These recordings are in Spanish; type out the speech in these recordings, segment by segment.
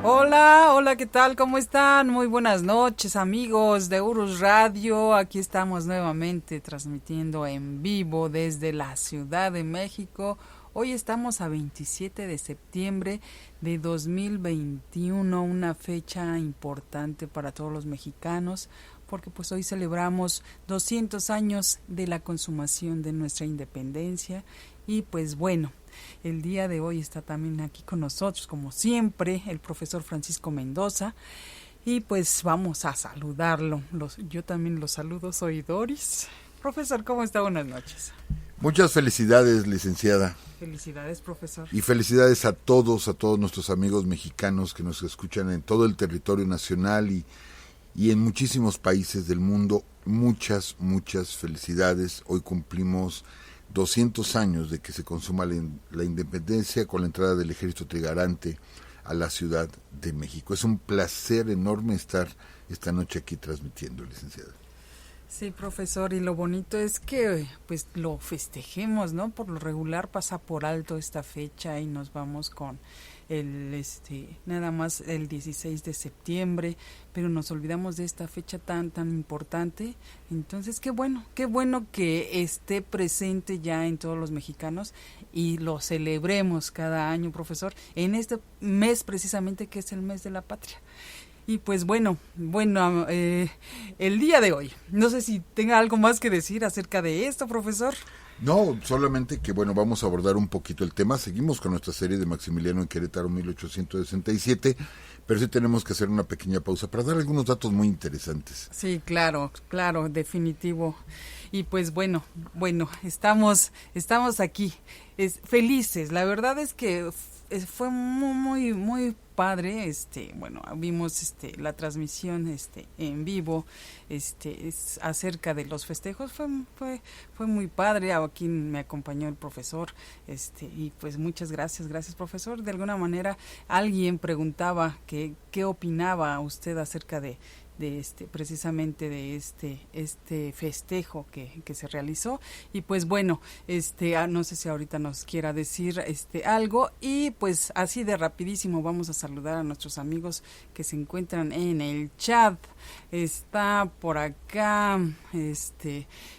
Hola, hola, ¿qué tal? ¿Cómo están? Muy buenas noches, amigos de Urus Radio. Aquí estamos nuevamente transmitiendo en vivo desde la Ciudad de México. Hoy estamos a 27 de septiembre de 2021, una fecha importante para todos los mexicanos, porque pues hoy celebramos 200 años de la consumación de nuestra independencia. Y pues bueno, el día de hoy está también aquí con nosotros, como siempre, el profesor Francisco Mendoza. Y pues vamos a saludarlo. Yo también lo saludo, soy Doris. Profesor, ¿cómo está? Buenas noches. Muchas felicidades, licenciada. Felicidades, profesor. Y felicidades a todos nuestros amigos mexicanos que nos escuchan en todo el territorio nacional y en muchísimos países del mundo. Muchas felicidades. Hoy cumplimos 200 años de que se consuma la independencia con la entrada del Ejército Trigarante a la Ciudad de México. Es un placer enorme estar esta noche aquí transmitiendo, licenciada. Sí, profesor, y lo bonito es que pues lo festejemos, ¿no? Por lo regular pasa por alto esta fecha y nos vamos con nada más el 16 de septiembre, pero nos olvidamos de esta fecha tan importante. Entonces, qué bueno que esté presente ya en todos los mexicanos y lo celebremos cada año, profesor, en este mes precisamente que es el mes de la patria. Y pues bueno, el día de hoy, no sé si tenga algo más que decir acerca de esto, profesor. No, solamente que bueno, vamos a abordar un poquito el tema. Seguimos con nuestra serie de Maximiliano en Querétaro 1867, pero sí tenemos que hacer una pequeña pausa para dar algunos datos muy interesantes. Sí, claro, definitivo. Y pues bueno, estamos aquí, felices. La verdad es que fue muy padre. Vimos la transmisión en vivo, es acerca de los festejos. Fue muy padre. Aquí me acompañó el profesor, y pues muchas gracias, profesor. De alguna manera alguien preguntaba qué opinaba usted acerca de precisamente de este festejo que se realizó. Y pues bueno, no sé si ahorita nos quiera decir algo. Y pues así de rapidísimo vamos a saludar a nuestros amigos que se encuentran en el chat. Está por acá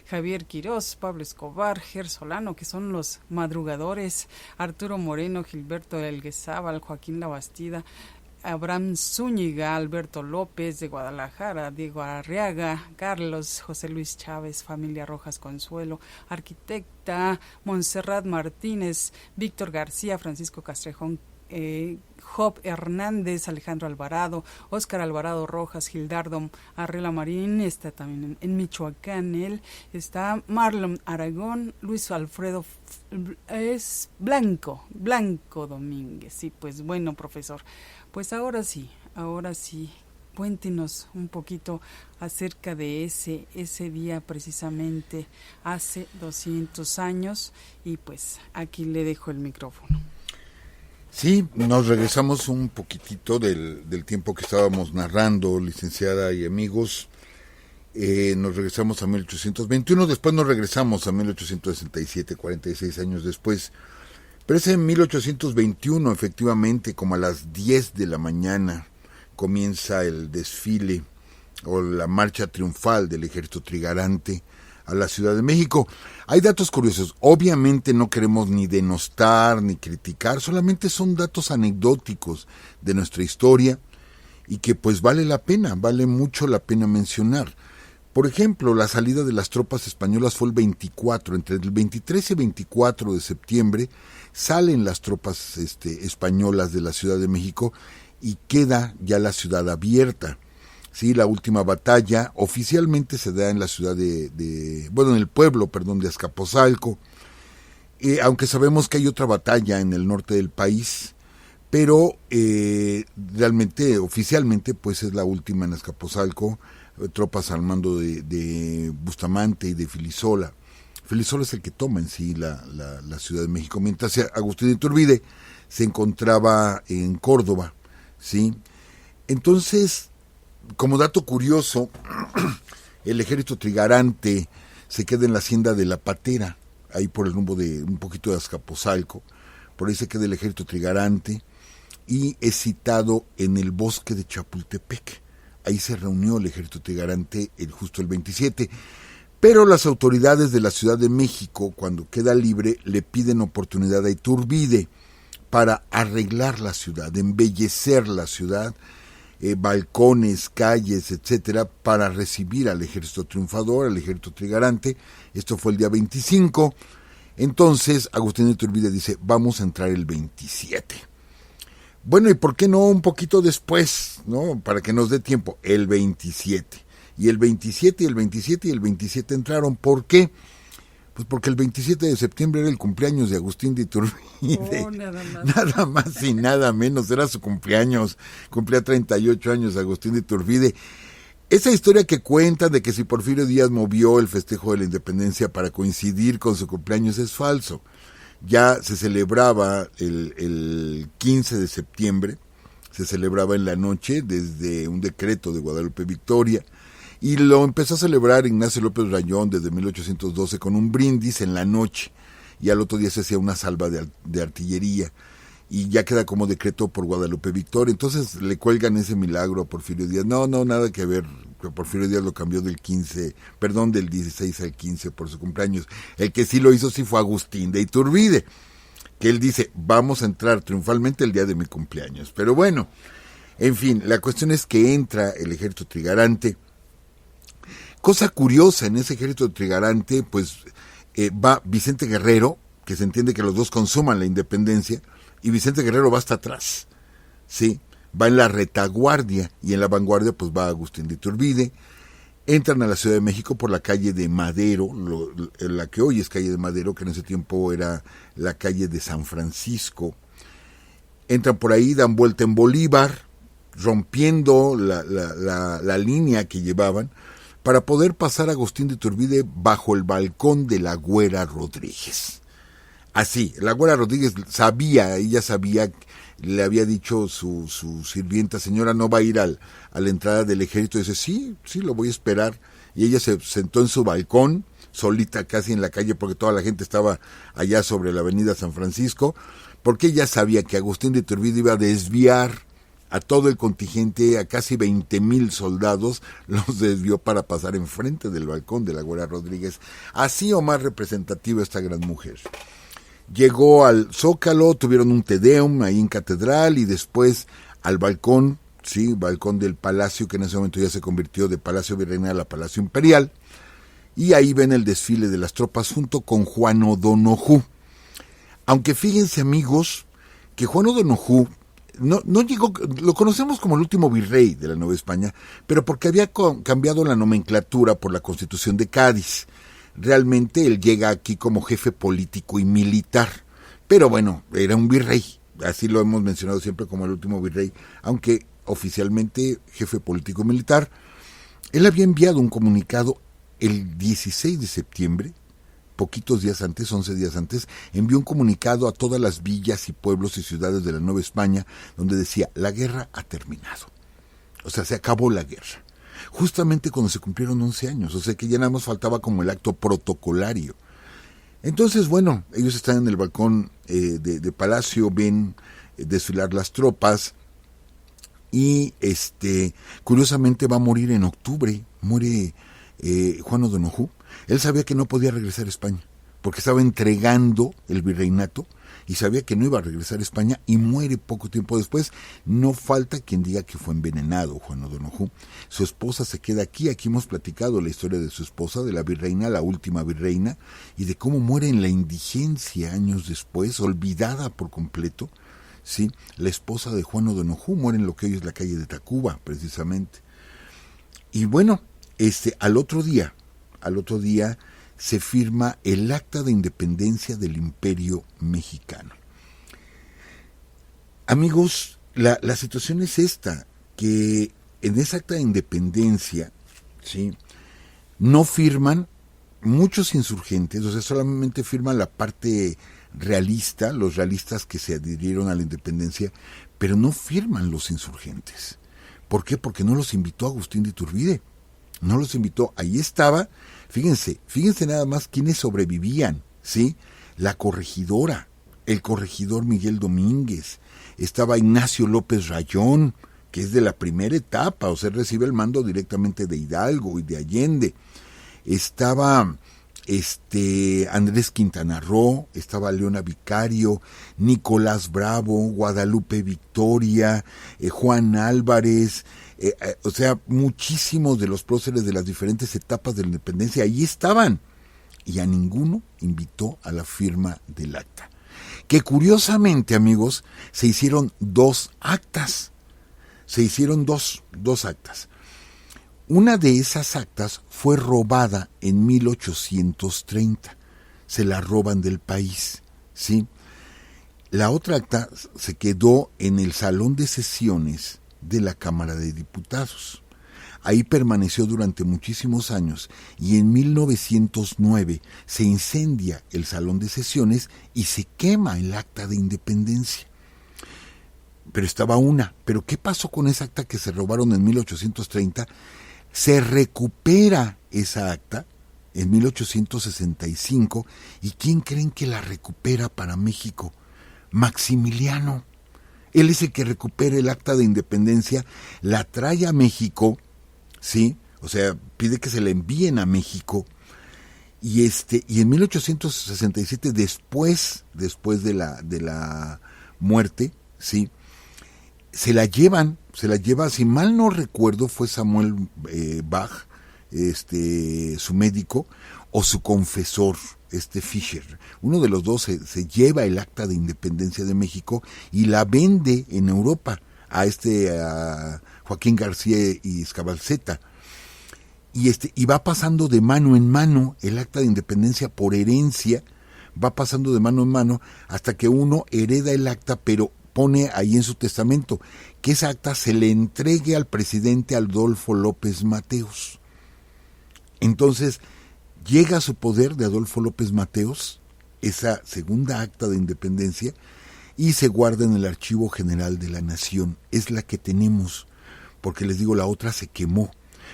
Javier Quirós, Pablo Escobar, Ger Solano, que son los madrugadores, Arturo Moreno, Gilberto Elguezábal, Joaquín Labastida, Abraham Zúñiga, Alberto López de Guadalajara, Diego Arriaga, Carlos, José Luis Chávez, familia Rojas Consuelo, arquitecta Montserrat Martínez, Víctor García, Francisco Castrejón, Job Hernández, Alejandro Alvarado, Óscar Alvarado Rojas, Gildardo Arrela Marín, está también en Michoacán. Él está Marlon Aragón, Luis Alfredo es Blanco Domínguez. Sí, pues bueno, profesor, pues ahora sí, cuéntenos un poquito acerca de ese día precisamente hace 200 años y pues aquí le dejo el micrófono. Sí, nos regresamos un poquitito del tiempo que estábamos narrando, licenciada y amigos. Nos regresamos a 1821, después nos regresamos a 1867, 46 años después. Pero es en 1821, efectivamente, como a las 10 de la mañana, comienza el desfile o la marcha triunfal del Ejército Trigarante a la Ciudad de México. Hay datos curiosos. Obviamente no queremos ni denostar ni criticar, solamente son datos anecdóticos de nuestra historia y que pues vale mucho la pena mencionar. Por ejemplo, la salida de las tropas españolas fue el 24, entre el 23 y 24 de septiembre salen las tropas españolas de la Ciudad de México y queda ya la ciudad abierta. Sí, la última batalla oficialmente se da en la ciudad en el pueblo, de Azcapotzalco, aunque sabemos que hay otra batalla en el norte del país, pero realmente, oficialmente, pues es la última en Azcapotzalco, tropas al mando de Bustamante y de Filisola. Filisola es el que toma en sí la Ciudad de México, mientras Agustín de Iturbide se encontraba en Córdoba, ¿sí? Entonces, como dato curioso, el Ejército Trigarante se queda en la hacienda de La Patera, ahí por el rumbo de un poquito de Azcapotzalco, por ahí se queda el Ejército Trigarante, y es citado en el bosque de Chapultepec. Ahí se reunió el ejército trigarante justo el 27. Pero las autoridades de la Ciudad de México, cuando queda libre, le piden oportunidad a Iturbide para arreglar la ciudad, embellecer la ciudad, balcones, calles, etcétera, para recibir al ejército triunfador, al ejército trigarante. Esto fue el día 25. Entonces Agustín de Iturbide dice, vamos a entrar el 27. Bueno, ¿y por qué no un poquito después, no? Para que nos dé tiempo, el 27. Y el 27, y el 27, y el 27 entraron. ¿Por qué? Pues porque el 27 de septiembre era el cumpleaños de Agustín de Iturbide. Oh, nada más. Nada más y nada menos, era su cumpleaños. Cumplía 38 años Agustín de Iturbide. Esa historia que cuentan de que si Porfirio Díaz movió el festejo de la independencia para coincidir con su cumpleaños es falso. Ya se celebraba el 15 de septiembre, se celebraba en la noche desde un decreto de Guadalupe Victoria, y lo empezó a celebrar Ignacio López Rayón desde 1812 con un brindis en la noche, y al otro día se hacía una salva de artillería, y ya queda como decreto por Guadalupe Victoria. Entonces le cuelgan ese milagro a Porfirio Díaz. No, nada que ver, que Porfirio Díaz lo cambió del 16 al 15 por su cumpleaños. El que sí lo hizo sí fue Agustín de Iturbide, que él dice, vamos a entrar triunfalmente el día de mi cumpleaños. Pero bueno, en fin, la cuestión es que entra el ejército trigarante. Cosa curiosa, en ese ejército trigarante, pues va Vicente Guerrero, que se entiende que los dos consuman la independencia, y Vicente Guerrero va hasta atrás, ¿sí? Va en la retaguardia, y en la vanguardia pues va Agustín de Iturbide. Entran a la Ciudad de México por la calle de Madero, la que hoy es calle de Madero, que en ese tiempo era la calle de San Francisco. Entran por ahí, dan vuelta en Bolívar, rompiendo la línea que llevaban, para poder pasar a Agustín de Iturbide bajo el balcón de la Güera Rodríguez. Así, la Güera Rodríguez ella sabía, le había dicho su sirvienta, señora, no va a ir a la entrada del ejército. Y dice, sí, lo voy a esperar. Y ella se sentó en su balcón, solita casi en la calle, porque toda la gente estaba allá sobre la avenida San Francisco, porque ella sabía que Agustín de Iturbide iba a desviar a todo el contingente, a casi 20,000 soldados, los desvió para pasar enfrente del balcón de la Güera Rodríguez. Así o más representativa esta gran mujer. Llegó al Zócalo, tuvieron un Te Deum ahí en Catedral, y después al balcón, sí, balcón del Palacio, que en ese momento ya se convirtió de Palacio Virreinal a Palacio Imperial, y ahí ven el desfile de las tropas junto con Juan O'Donojú. Aunque fíjense, amigos, que Juan O'Donojú no llegó, lo conocemos como el último virrey de la Nueva España, pero porque había cambiado la nomenclatura por la Constitución de Cádiz. Realmente él llega aquí como jefe político y militar, pero bueno, era un virrey, así lo hemos mencionado siempre como el último virrey, aunque oficialmente jefe político y militar. Él había enviado un comunicado el 16 de septiembre, poquitos días antes, 11 días antes, envió un comunicado a todas las villas y pueblos y ciudades de la Nueva España, donde decía, la guerra ha terminado, o sea, se acabó la guerra. Justamente cuando se cumplieron 11 años, o sea que ya nada más faltaba como el acto protocolario. Entonces, bueno, ellos están en el balcón de Palacio, ven desfilar las tropas, y curiosamente va a morir en octubre, muere Juan O'Donojú. Él sabía que no podía regresar a España, porque estaba entregando el virreinato, y sabía que no iba a regresar a España, y muere poco tiempo después. No falta quien diga que fue envenenado Juan O'Donojú. Su esposa se queda aquí hemos platicado la historia de su esposa, de la virreina, la última virreina, y de cómo muere en la indigencia años después, olvidada por completo. Sí, la esposa de Juan O'Donojú muere en lo que hoy es la calle de Tacuba, precisamente. Y bueno, al otro día se firma el Acta de Independencia del Imperio Mexicano. Amigos, la situación es esta, que en esa Acta de Independencia, ¿sí?, no firman muchos insurgentes, o sea, solamente firman la parte realista, los realistas que se adhirieron a la independencia, pero no firman los insurgentes. ¿Por qué? Porque no los invitó Agustín de Iturbide. No los invitó, ahí estaba, fíjense nada más quiénes sobrevivían, ¿sí? La corregidora, el corregidor Miguel Domínguez, estaba Ignacio López Rayón, que es de la primera etapa, o sea, recibe el mando directamente de Hidalgo y de Allende. Estaba Andrés Quintana Roo, estaba Leona Vicario, Nicolás Bravo, Guadalupe Victoria, Juan Álvarez, o sea, muchísimos de los próceres de las diferentes etapas de la independencia ahí estaban, y a ninguno invitó a la firma del acta. Que curiosamente, amigos, se hicieron dos actas. Dos actas. Una de esas actas fue robada en 1830. Se la roban del país, ¿sí? La otra acta se quedó en el salón de sesiones de la Cámara de Diputados. Ahí permaneció durante muchísimos años y en 1909 se incendia el salón de sesiones y se quema el acta de independencia. Pero estaba una. ¿Pero qué pasó con esa acta que se robaron en 1830? Se recupera esa acta en 1865. ¿Y quién creen que la recupera para México? Maximiliano. Él es el que recupera el acta de independencia, la trae a México, ¿sí? O sea, pide que se la envíen a México. Y en 1867, después de la muerte, ¿sí?, se la lleva, si mal no recuerdo, fue Samuel Bach, su médico, o su confesor, Fisher. Uno de los dos se lleva el acta de independencia de México y la vende en Europa a Joaquín García y Escabalceta. Y va pasando de mano en mano el acta de independencia por herencia, va pasando de mano en mano hasta que uno hereda el acta, pero pone ahí en su testamento que esa acta se le entregue al presidente Adolfo López Mateos. Entonces, llega a su poder de Adolfo López Mateos esa segunda acta de independencia y se guarda en el Archivo General de la Nación. Es la que tenemos, porque les digo, la otra se quemó,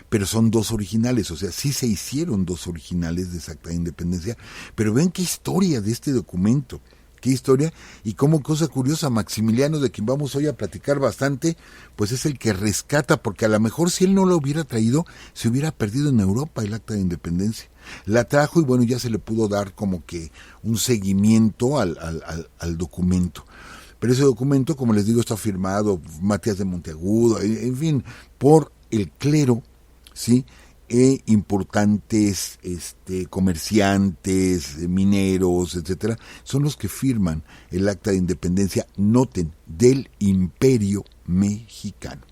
pero son dos originales, o sea, sí se hicieron dos originales de esa acta de independencia, pero ven qué historia de este documento. Qué historia, y como cosa curiosa, Maximiliano, de quien vamos hoy a platicar bastante, pues es el que rescata, porque a lo mejor si él no lo hubiera traído, se hubiera perdido en Europa el acta de independencia. La trajo y bueno, ya se le pudo dar como que un seguimiento al documento. Pero ese documento, como les digo, está firmado Matías de Monteagudo, en fin, por el clero, ¿sí?, e importantes comerciantes, mineros, etcétera, son los que firman el acta de independencia, noten, del Imperio Mexicano.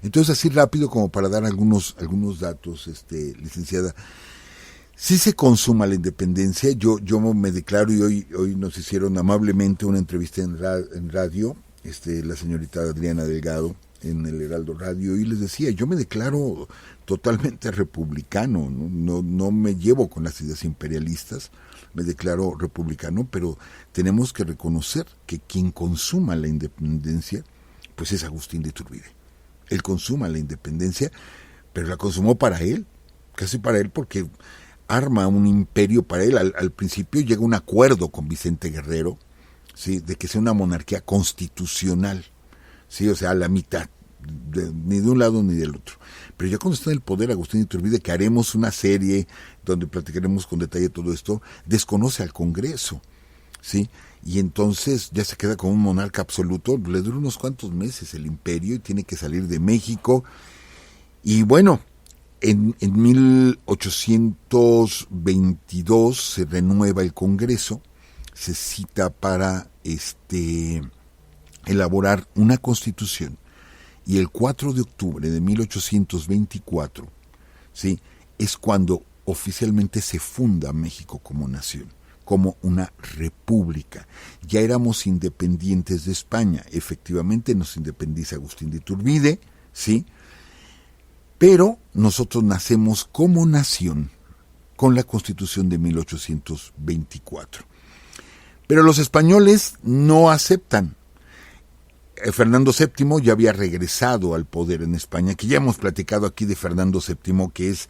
Entonces, así rápido como para dar algunos datos, licenciada, sí se consuma la independencia. Yo me declaro, y hoy nos hicieron amablemente una entrevista en radio, la señorita Adriana Delgado, en el Heraldo Radio, y les decía, yo me declaro totalmente republicano, no me llevo con las ideas imperialistas, me declaro republicano, pero tenemos que reconocer que quien consuma la independencia, pues es Agustín de Iturbide. Él consuma la independencia, pero la consumó para él, casi para él, porque arma un imperio para él. Al principio llega un acuerdo con Vicente Guerrero, ¿sí?, de que sea una monarquía constitucional, sí, o sea, a la mitad, ni de un lado ni del otro. Pero ya cuando está en el poder Agustín de Iturbide, que haremos una serie donde platicaremos con detalle todo esto, desconoce al Congreso, ¿sí? Y entonces ya se queda como un monarca absoluto. Le dura unos cuantos meses el imperio y tiene que salir de México. Y bueno, en 1822 se renueva el Congreso, se cita para elaborar una constitución, y el 4 de octubre de 1824, ¿sí?, es cuando oficialmente se funda México como nación, como una república. Ya éramos independientes de España, efectivamente nos independiza Agustín de Iturbide, ¿sí?, pero nosotros nacemos como nación con la Constitución de 1824. Pero los españoles no aceptan. Fernando VII ya había regresado al poder en España, que ya hemos platicado aquí de Fernando VII, que es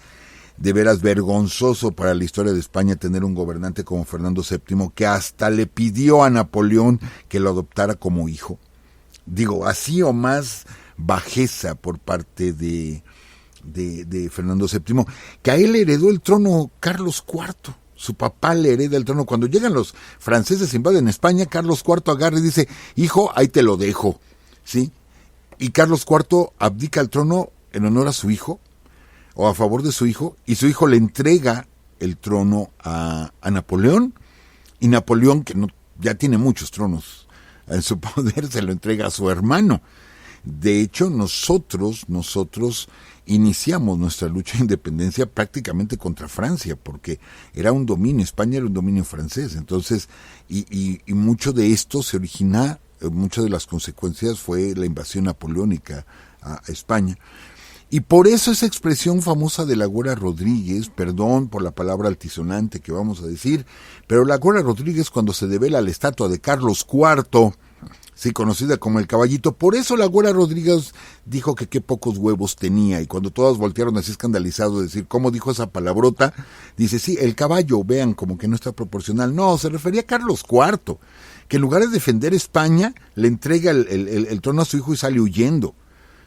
de veras vergonzoso para la historia de España tener un gobernante como Fernando VII, que hasta le pidió a Napoleón que lo adoptara como hijo. Digo, así o más bajeza por parte de Fernando VII, que a él heredó el trono Carlos IV. Su papá le hereda el trono. Cuando llegan los franceses, invaden España, Carlos IV agarra y dice, hijo, ahí te lo dejo, ¿sí? Y Carlos IV abdica el trono en honor a su hijo, o a favor de su hijo, y su hijo le entrega el trono a Napoleón, y Napoleón, que no, ya tiene muchos tronos en su poder, se lo entrega a su hermano. De hecho, nosotros iniciamos nuestra lucha de independencia prácticamente contra Francia, porque era un dominio, España era un dominio francés. Entonces, y mucho de esto se origina, muchas de las consecuencias fue la invasión napoleónica a España. Y por eso esa expresión famosa de la Güera Rodríguez, perdón por la palabra altisonante que vamos a decir, pero la Güera Rodríguez, cuando se devela la estatua de Carlos IV, sí, conocida como el caballito, por eso la Güera Rodríguez dijo que qué pocos huevos tenía, y cuando todas voltearon así escandalizados de decir, ¿cómo dijo esa palabrota? Dice, sí, el caballo, vean, como que no está proporcional. No, se refería a Carlos IV, que en lugar de defender España, le entrega el trono a su hijo y sale huyendo.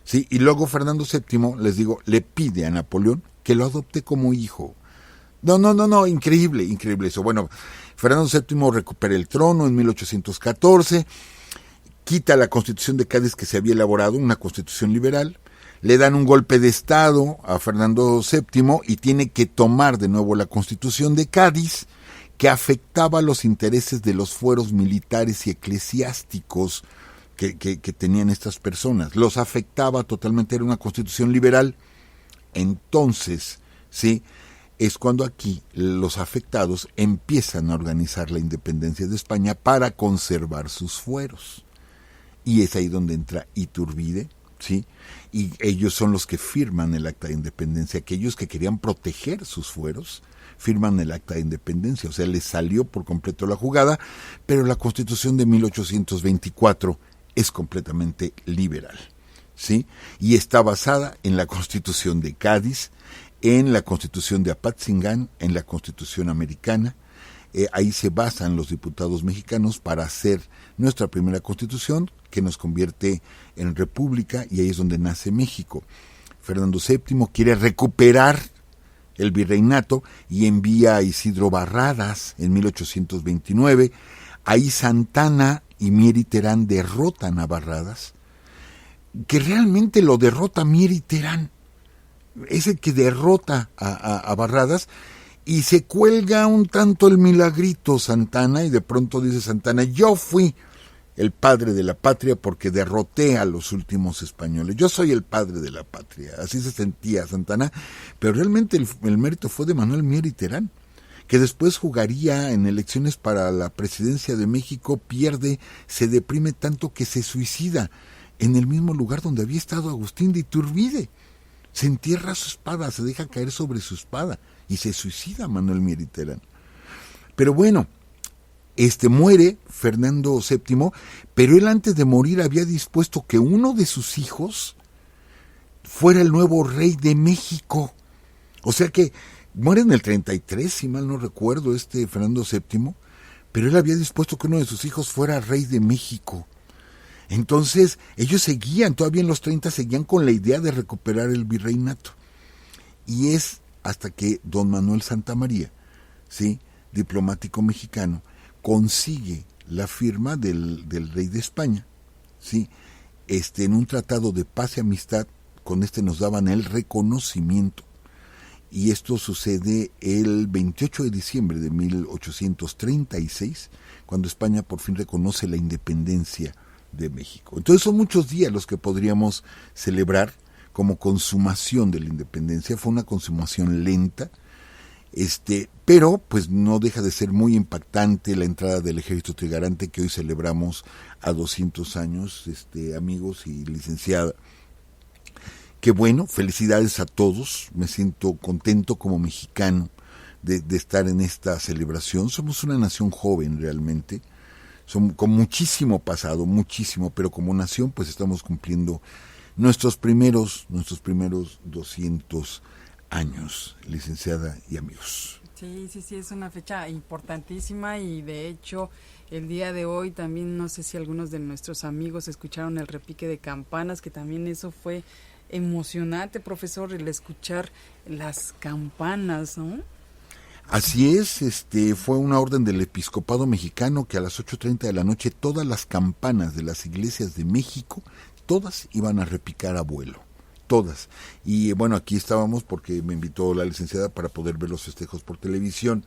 Sí, y luego Fernando VII, les digo, le pide a Napoleón que lo adopte como hijo. No, increíble eso. Bueno, Fernando VII recupera el trono en 1814, quita la Constitución de Cádiz que se había elaborado, una constitución liberal, le dan un golpe de Estado a Fernando VII y tiene que tomar de nuevo la Constitución de Cádiz, que afectaba los intereses de los fueros militares y eclesiásticos que tenían estas personas. Los afectaba totalmente, era una constitución liberal. Entonces, sí, es cuando aquí los afectados empiezan a organizar la independencia de España para conservar sus fueros. Y es ahí donde entra Iturbide, ¿sí? Y ellos son los que firman el acta de independencia. Aquellos que querían proteger sus fueros firman el acta de independencia. O sea, les salió por completo la jugada, pero la Constitución de 1824 es completamente liberal, ¿sí? Y está basada en la Constitución de Cádiz, en la Constitución de Apatzingán, en la Constitución americana. Ahí se basan los diputados mexicanos para hacer nuestra primera Constitución, que nos convierte en república, y ahí es donde nace México. Fernando VII quiere recuperar el virreinato y envía a Isidro Barradas en 1829. Ahí Santana y Mier y Terán derrotan a Barradas, que realmente lo derrota Mier y Terán, es el que derrota a Barradas, y se cuelga un tanto el milagrito Santana, y de pronto dice Santana, yo fui el padre de la patria porque derroté a los últimos españoles, yo soy el padre de la patria, así se sentía Santana, pero realmente el mérito fue de Manuel Mier y Terán, que después jugaría en elecciones para la presidencia de México, pierde, se deprime tanto que se suicida en el mismo lugar donde había estado Agustín de Iturbide. Se entierra su espada, se deja caer sobre su espada y se suicida Manuel Mier y Terán. Pero bueno, muere Fernando VII, pero él antes de morir había dispuesto que uno de sus hijos fuera el nuevo rey de México. O sea que muere en el 33, si mal no recuerdo, Fernando VII, pero él había dispuesto que uno de sus hijos fuera rey de México. Entonces, ellos seguían, todavía en los 30, seguían con la idea de recuperar el virreinato. Y es hasta que don Manuel Santamaría, ¿sí?, diplomático mexicano, consigue la firma del rey de España, ¿sí?, en un tratado de paz y amistad. Con nos daban el reconocimiento. Y esto sucede el 28 de diciembre de 1836, cuando España por fin reconoce la independencia de México. Entonces son muchos días los que podríamos celebrar como consumación de la independencia. Fue una consumación lenta, pero pues no deja de ser muy impactante la entrada del ejército trigarante que hoy celebramos a 200 años, amigos y licenciada. Qué bueno, felicidades a todos, me siento contento como mexicano de estar en esta celebración. Somos una nación joven realmente, con muchísimo pasado, muchísimo, pero como nación pues estamos cumpliendo nuestros primeros 200 años, licenciada y amigos. Sí, sí, sí, es una fecha importantísima y de hecho el día de hoy también no sé si algunos de nuestros amigos escucharon el repique de campanas, que también eso fue emocionante, profesor, el escuchar las campanas, ¿no? Así es, fue una orden del episcopado mexicano que a las 8:30 de la noche todas las campanas de las iglesias de México, todas iban a repicar a vuelo. Todas. Y bueno, aquí estábamos porque me invitó la licenciada para poder ver los festejos por televisión.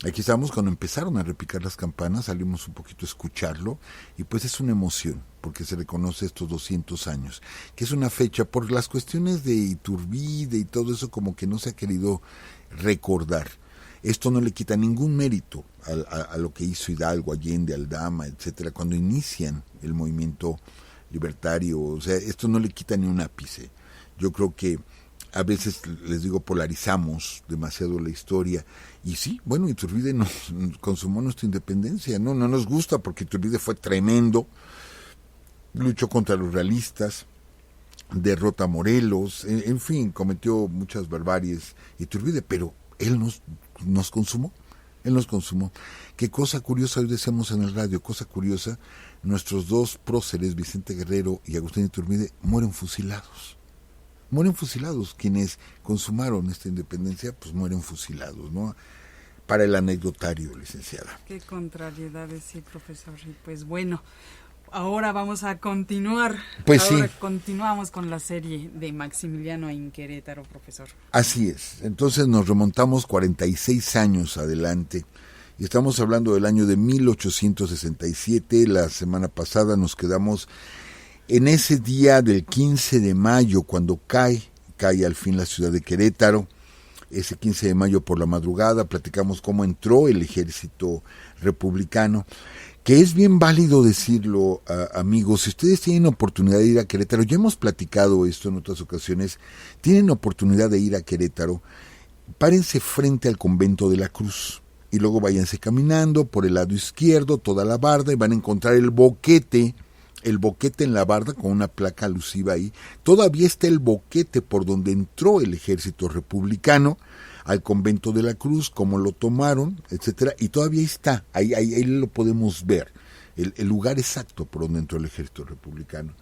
Aquí estábamos cuando empezaron a repicar las campanas, salimos un poquito a escucharlo y pues es una emoción porque se reconoce estos 200 años, que es una fecha por las cuestiones de Iturbide y todo eso como que no se ha querido recordar. Esto no le quita ningún mérito a lo que hizo Hidalgo, Allende, Aldama, etcétera, cuando inician el movimiento libertario. O sea, esto no le quita ni un ápice. Yo creo que a veces, les digo, polarizamos demasiado la historia. Y sí, bueno, Iturbide nos consumó nuestra independencia. No nos gusta porque Iturbide fue tremendo. Luchó contra los realistas, derrota a Morelos, en fin, cometió muchas barbaries Iturbide, pero él nos consumó. Él nos consumó. Qué cosa curiosa, hoy decíamos en el radio, cosa curiosa, nuestros dos próceres, Vicente Guerrero y Agustín Iturbide, mueren fusilados. Mueren fusilados. Quienes consumaron esta independencia, pues mueren fusilados, ¿no? Para el anecdotario, licenciada. Qué contrariedades, sí, profesor. Y pues bueno, ahora vamos a continuar. Pues ahora sí. Continuamos con la serie de Maximiliano en Querétaro, profesor. Así es. Entonces nos remontamos 46 años adelante y estamos hablando del año de 1867. La semana pasada nos quedamos en ese día del 15 de mayo, cuando cae al fin la ciudad de Querétaro. Ese 15 de mayo por la madrugada platicamos cómo entró el ejército republicano, que es bien válido decirlo, amigos. Si ustedes tienen oportunidad de ir a Querétaro, ya hemos platicado esto en otras ocasiones, tienen oportunidad de ir a Querétaro, párense frente al convento de la Cruz y luego váyanse caminando por el lado izquierdo, toda la barda, y van a encontrar el boquete en la barda con una placa alusiva ahí. Todavía está el boquete por donde entró el ejército republicano al convento de la Cruz, cómo lo tomaron, etcétera, y todavía está, ahí lo podemos ver, el lugar exacto por donde entró el ejército republicano.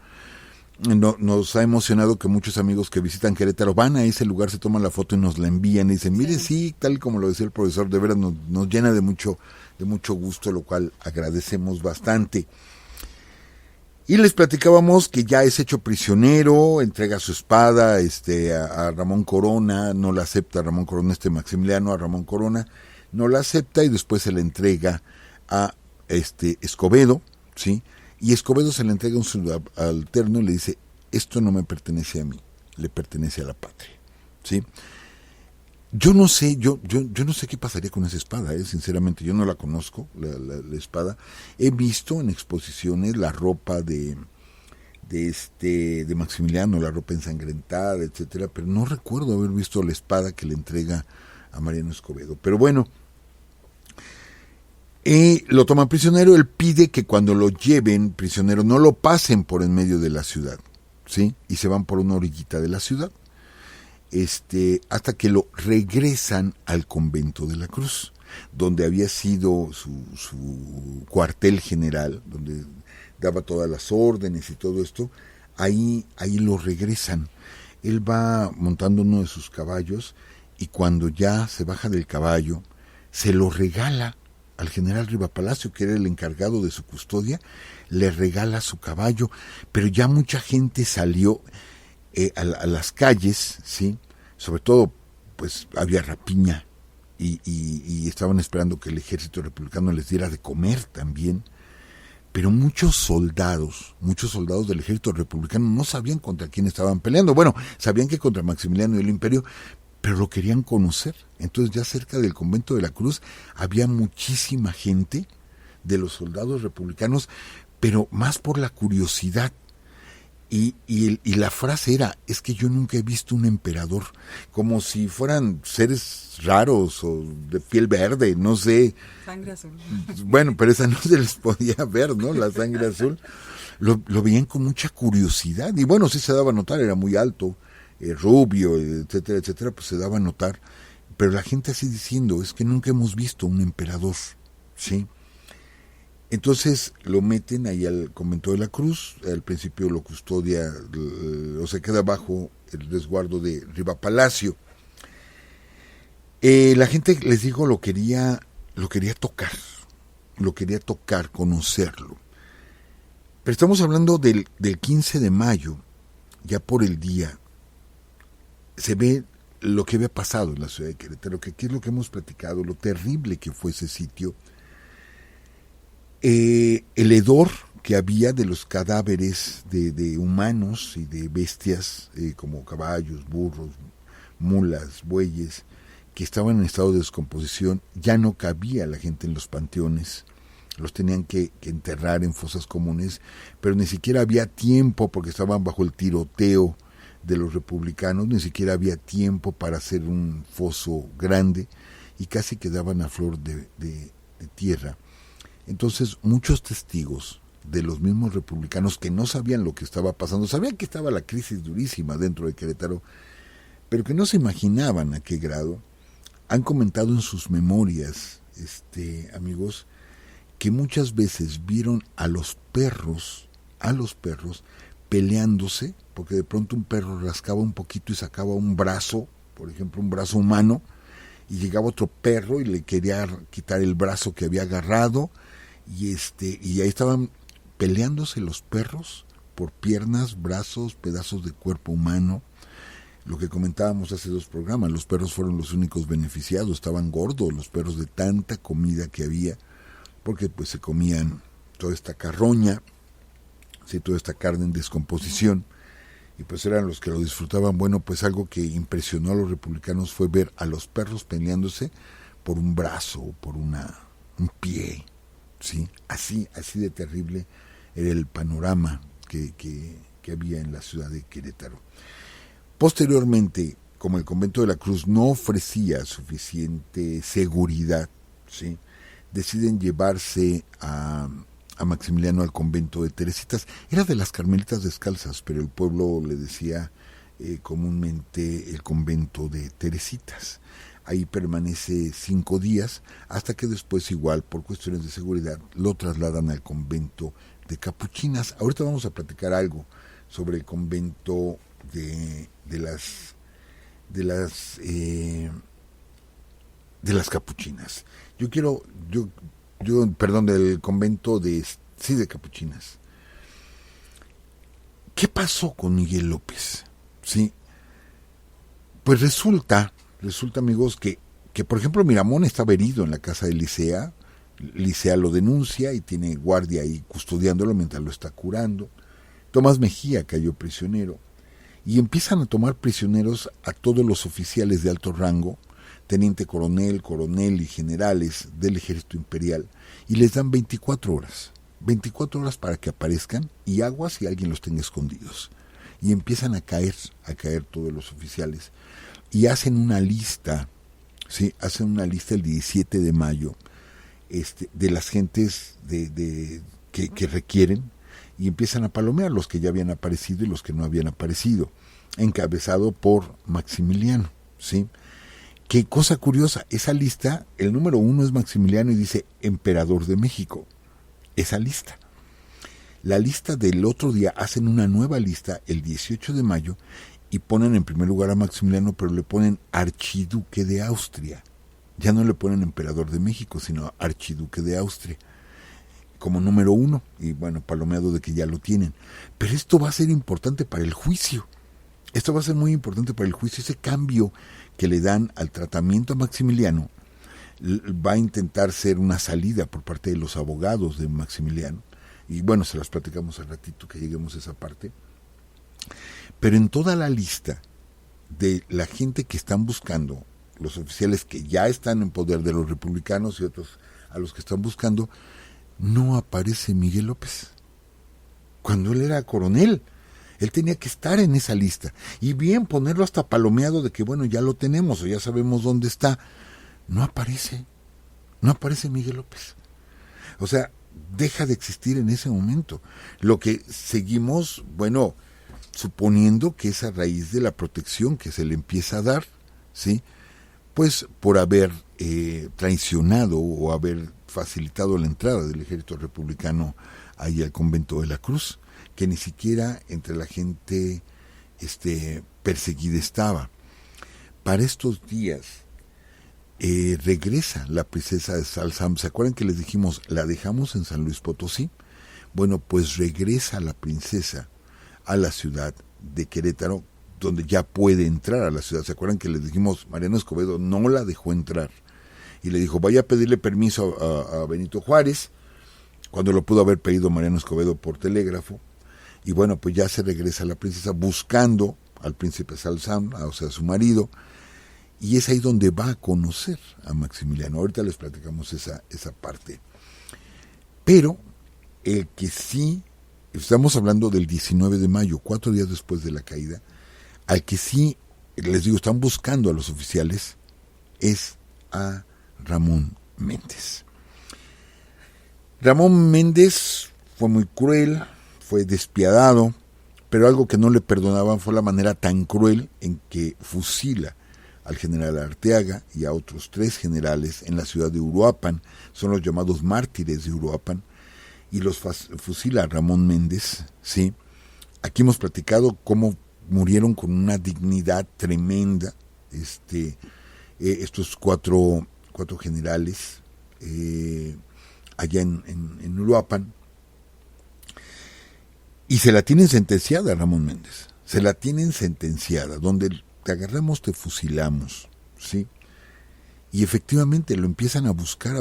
Nos ha emocionado que muchos amigos que visitan Querétaro van a ese lugar, se toman la foto y nos la envían y dicen, mire, sí, tal como lo decía el profesor, de veras nos llena de mucho gusto, lo cual agradecemos bastante. Y les platicábamos que ya es hecho prisionero, entrega su espada a Ramón Corona, no la acepta Ramón Corona, Maximiliano, a Ramón Corona, no la acepta y después se la entrega a Escobedo, ¿sí? Y Escobedo se le entrega un subalterno y le dice, esto no me pertenece a mí, le pertenece a la patria, ¿sí? Yo no sé qué pasaría con esa espada, sinceramente, yo no la conozco, la espada. He visto en exposiciones la ropa de Maximiliano, la ropa ensangrentada, etcétera, pero no recuerdo haber visto la espada que le entrega a Mariano Escobedo. Pero bueno, lo toman prisionero. Él pide que cuando lo lleven prisionero no lo pasen por en medio de la ciudad, ¿sí? Y se van por una orillita de la ciudad. Hasta que lo regresan al convento de la Cruz, donde había sido su cuartel general, donde daba todas las órdenes y todo esto. Ahí lo regresan. Él va montando uno de sus caballos y cuando ya se baja del caballo, se lo regala al general Rivapalacio, que era el encargado de su custodia, le regala su caballo, pero ya mucha gente salió a las calles, ¿sí? Sobre todo, pues había rapiña y estaban esperando que el ejército republicano les diera de comer también. Pero muchos soldados del ejército republicano no sabían contra quién estaban peleando. Bueno, sabían que contra Maximiliano y el Imperio, pero lo querían conocer. Entonces ya cerca del convento de la Cruz había muchísima gente de los soldados republicanos, pero más por la curiosidad. Y la frase era, es que yo nunca he visto un emperador, como si fueran seres raros o de piel verde, no sé. Sangre azul. Bueno, pero esa no se les podía ver, ¿no? La sangre azul. Lo veían con mucha curiosidad. Y bueno, sí se daba a notar, era muy alto, rubio, etcétera, etcétera, pues se daba a notar, pero la gente así diciendo, es que nunca hemos visto un emperador, ¿sí? Entonces lo meten ahí al convento de la Cruz, al principio lo custodia, o se queda bajo el resguardo de Riva Palacio. La gente, les digo, lo quería tocar, conocerlo. Pero estamos hablando del 15 de mayo, ya por el día, se ve lo que había pasado en la ciudad de Querétaro, que aquí es lo que hemos platicado, lo terrible que fue ese sitio. El hedor que había de los cadáveres de humanos y de bestias, como caballos, burros, mulas, bueyes, que estaban en estado de descomposición, ya no cabía la gente en los panteones, los tenían que enterrar en fosas comunes, pero ni siquiera había tiempo, porque estaban bajo el tiroteo de los republicanos, ni siquiera había tiempo para hacer un foso grande, y casi quedaban a flor de tierra. Entonces muchos testigos de los mismos republicanos que no sabían lo que estaba pasando, sabían que estaba la crisis durísima dentro de Querétaro, pero que no se imaginaban a qué grado, han comentado en sus memorias, amigos, que muchas veces vieron a los perros peleándose, porque de pronto un perro rascaba un poquito y sacaba un brazo, por ejemplo un brazo humano, y llegaba otro perro y le quería quitar el brazo que había agarrado, y ahí estaban peleándose los perros por piernas, brazos, pedazos de cuerpo humano. Lo que comentábamos hace 2 programas, los perros fueron los únicos beneficiados, estaban gordos los perros de tanta comida que había, porque pues se comían toda esta carroña, ¿sí? Toda esta carne en descomposición, y pues eran los que lo disfrutaban. Bueno, pues algo que impresionó a los republicanos fue ver a los perros peleándose por un brazo o por un pie, ¿sí? Así de terrible era el panorama que había en la ciudad de Querétaro. Posteriormente, como el convento de la Cruz no ofrecía suficiente seguridad, ¿sí? Deciden llevarse a Maximiliano al convento de Teresitas. Era de las Carmelitas Descalzas, pero el pueblo le decía comúnmente el convento de Teresitas. Ahí permanece 5 días, hasta que después, igual por cuestiones de seguridad, lo trasladan al convento de Capuchinas. Ahorita vamos a platicar algo sobre el convento de las Capuchinas. Del convento de Capuchinas. ¿Qué pasó con Miguel López? Sí, pues resulta amigos que por ejemplo Miramón estaba herido en la casa de Licea. Licea lo denuncia y tiene guardia ahí custodiándolo mientras lo está curando. Tomás Mejía cayó prisionero y empiezan a tomar prisioneros a todos los oficiales de alto rango, teniente coronel, coronel y generales del ejército imperial, y les dan 24 horas para que aparezcan, y aguas si alguien los tenga escondidos. Y empiezan a caer todos los oficiales, y hacen una lista, ¿sí? Hacen una lista el 17 de mayo de las gentes que requieren, y empiezan a palomear los que ya habían aparecido y los que no habían aparecido, encabezado por Maximiliano, ¿sí? Qué cosa curiosa, esa lista, el número 1 es Maximiliano y dice Emperador de México. Esa lista. La lista del otro día, hacen una nueva lista el 18 de mayo y ponen en primer lugar a Maximiliano, pero le ponen Archiduque de Austria. Ya no le ponen Emperador de México, sino Archiduque de Austria, como número 1, y bueno, palomeado de que ya lo tienen. Pero esto va a ser importante para el juicio. Esto va a ser muy importante para el juicio. Ese cambio que le dan al tratamiento a Maximiliano va a intentar ser una salida por parte de los abogados de Maximiliano. Y bueno, se las platicamos al ratito que lleguemos a esa parte. Pero en toda la lista de la gente que están buscando, los oficiales que ya están en poder de los republicanos y otros a los que están buscando, no aparece Miguel López. Cuando él era coronel, él tenía que estar en esa lista. Y bien, ponerlo hasta palomeado de que, bueno, ya lo tenemos o ya sabemos dónde está. No aparece Miguel López. O sea, deja de existir en ese momento. Lo que seguimos, bueno, suponiendo que es a raíz de la protección que se le empieza a dar, ¿sí? Pues por haber traicionado o haber facilitado la entrada del ejército republicano ahí al convento de la Cruz, que ni siquiera entre la gente perseguida estaba. Para estos días regresa la princesa de Salzam. ¿Se acuerdan que les dijimos, la dejamos en San Luis Potosí? Bueno, pues regresa la princesa a la ciudad de Querétaro, donde ya puede entrar a la ciudad. ¿Se acuerdan que les dijimos, Mariano Escobedo no la dejó entrar? Y le dijo, vaya a pedirle permiso a Benito Juárez, cuando lo pudo haber pedido Mariano Escobedo por telégrafo. Y bueno, pues ya se regresa la princesa buscando al príncipe Salzam, o sea, su marido, y es ahí donde va a conocer a Maximiliano. Ahorita les platicamos esa parte. Pero el que sí, estamos hablando del 19 de mayo, 4 días después de la caída, al que sí, les digo, están buscando a los oficiales, es a Ramón Méndez. Ramón Méndez fue muy cruel, fue despiadado, pero algo que no le perdonaban fue la manera tan cruel en que fusila al general Arteaga y a otros 3 generales en la ciudad de Uruapan. Son los llamados mártires de Uruapan, y los fusila a Ramón Méndez, ¿sí? Aquí hemos platicado cómo murieron con una dignidad tremenda estos cuatro generales allá en Uruapan. Y se la tienen sentenciada, Ramón Méndez. Se la tienen sentenciada, donde te agarramos, te fusilamos, ¿sí? Y efectivamente lo empiezan a buscar,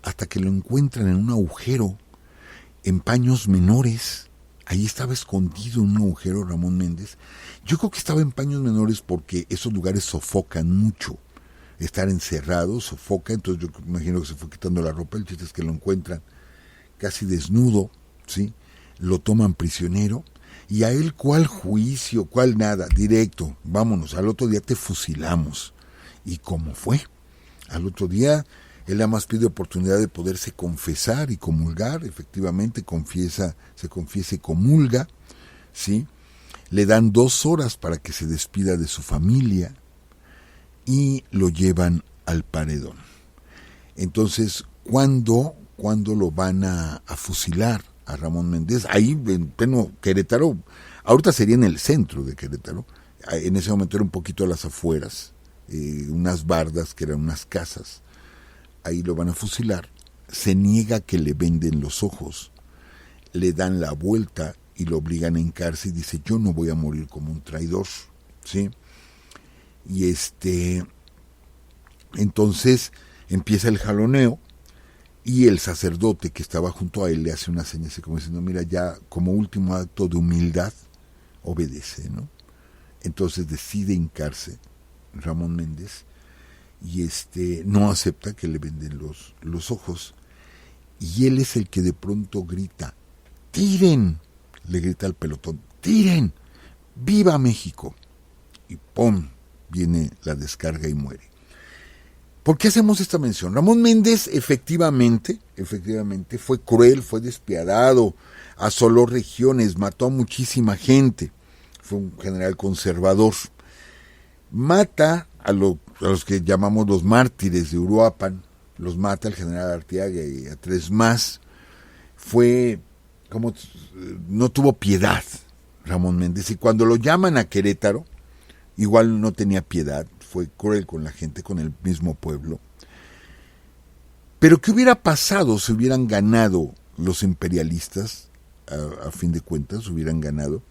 hasta que lo encuentran en un agujero, en paños menores. Ahí estaba escondido en un agujero Ramón Méndez. Yo creo que estaba en paños menores porque esos lugares sofocan mucho. Estar encerrado sofoca, entonces yo imagino que se fue quitando la ropa. El chiste es que lo encuentran casi desnudo, ¿sí? Lo toman prisionero, y a él, ¿cuál juicio? ¿Cuál nada? Directo, vámonos, al otro día te fusilamos. ¿Y cómo fue? Al otro día, él nada más pide oportunidad de poderse confesar y comulgar. Efectivamente, se confiesa y comulga, ¿sí? Le dan 2 horas para que se despida de su familia y lo llevan al paredón. Entonces, ¿cuándo lo van a fusilar a Ramón Méndez? Ahí en pleno Querétaro. Ahorita sería en el centro de Querétaro. En ese momento era un poquito a las afueras, unas bardas que eran unas casas. Ahí lo van a fusilar. Se niega que le venden los ojos, le dan la vuelta y lo obligan a hincarse y dice, yo no voy a morir como un traidor, ¿sí? Y entonces empieza el jaloneo, y el sacerdote que estaba junto a él le hace una señal así como diciendo, mira, ya como último acto de humildad, obedece, ¿no? Entonces decide hincarse Ramón Méndez, y no acepta que le venden los ojos, y él es el que de pronto grita, ¡tiren! Le grita al pelotón, ¡tiren! ¡Viva México! Y ¡pum! Viene la descarga y muere. ¿Por qué hacemos esta mención? Ramón Méndez efectivamente fue cruel, fue despiadado, asoló regiones, mató a muchísima gente, fue un general conservador. Mata a los que llamamos los mártires de Uruapan, los mata el general Arteaga y a 3 más. No tuvo piedad Ramón Méndez, y cuando lo llaman a Querétaro, igual no tenía piedad, fue cruel con la gente, con el mismo pueblo. Pero ¿qué hubiera pasado si hubieran ganado los imperialistas? A fin de cuentas, hubieran ganado.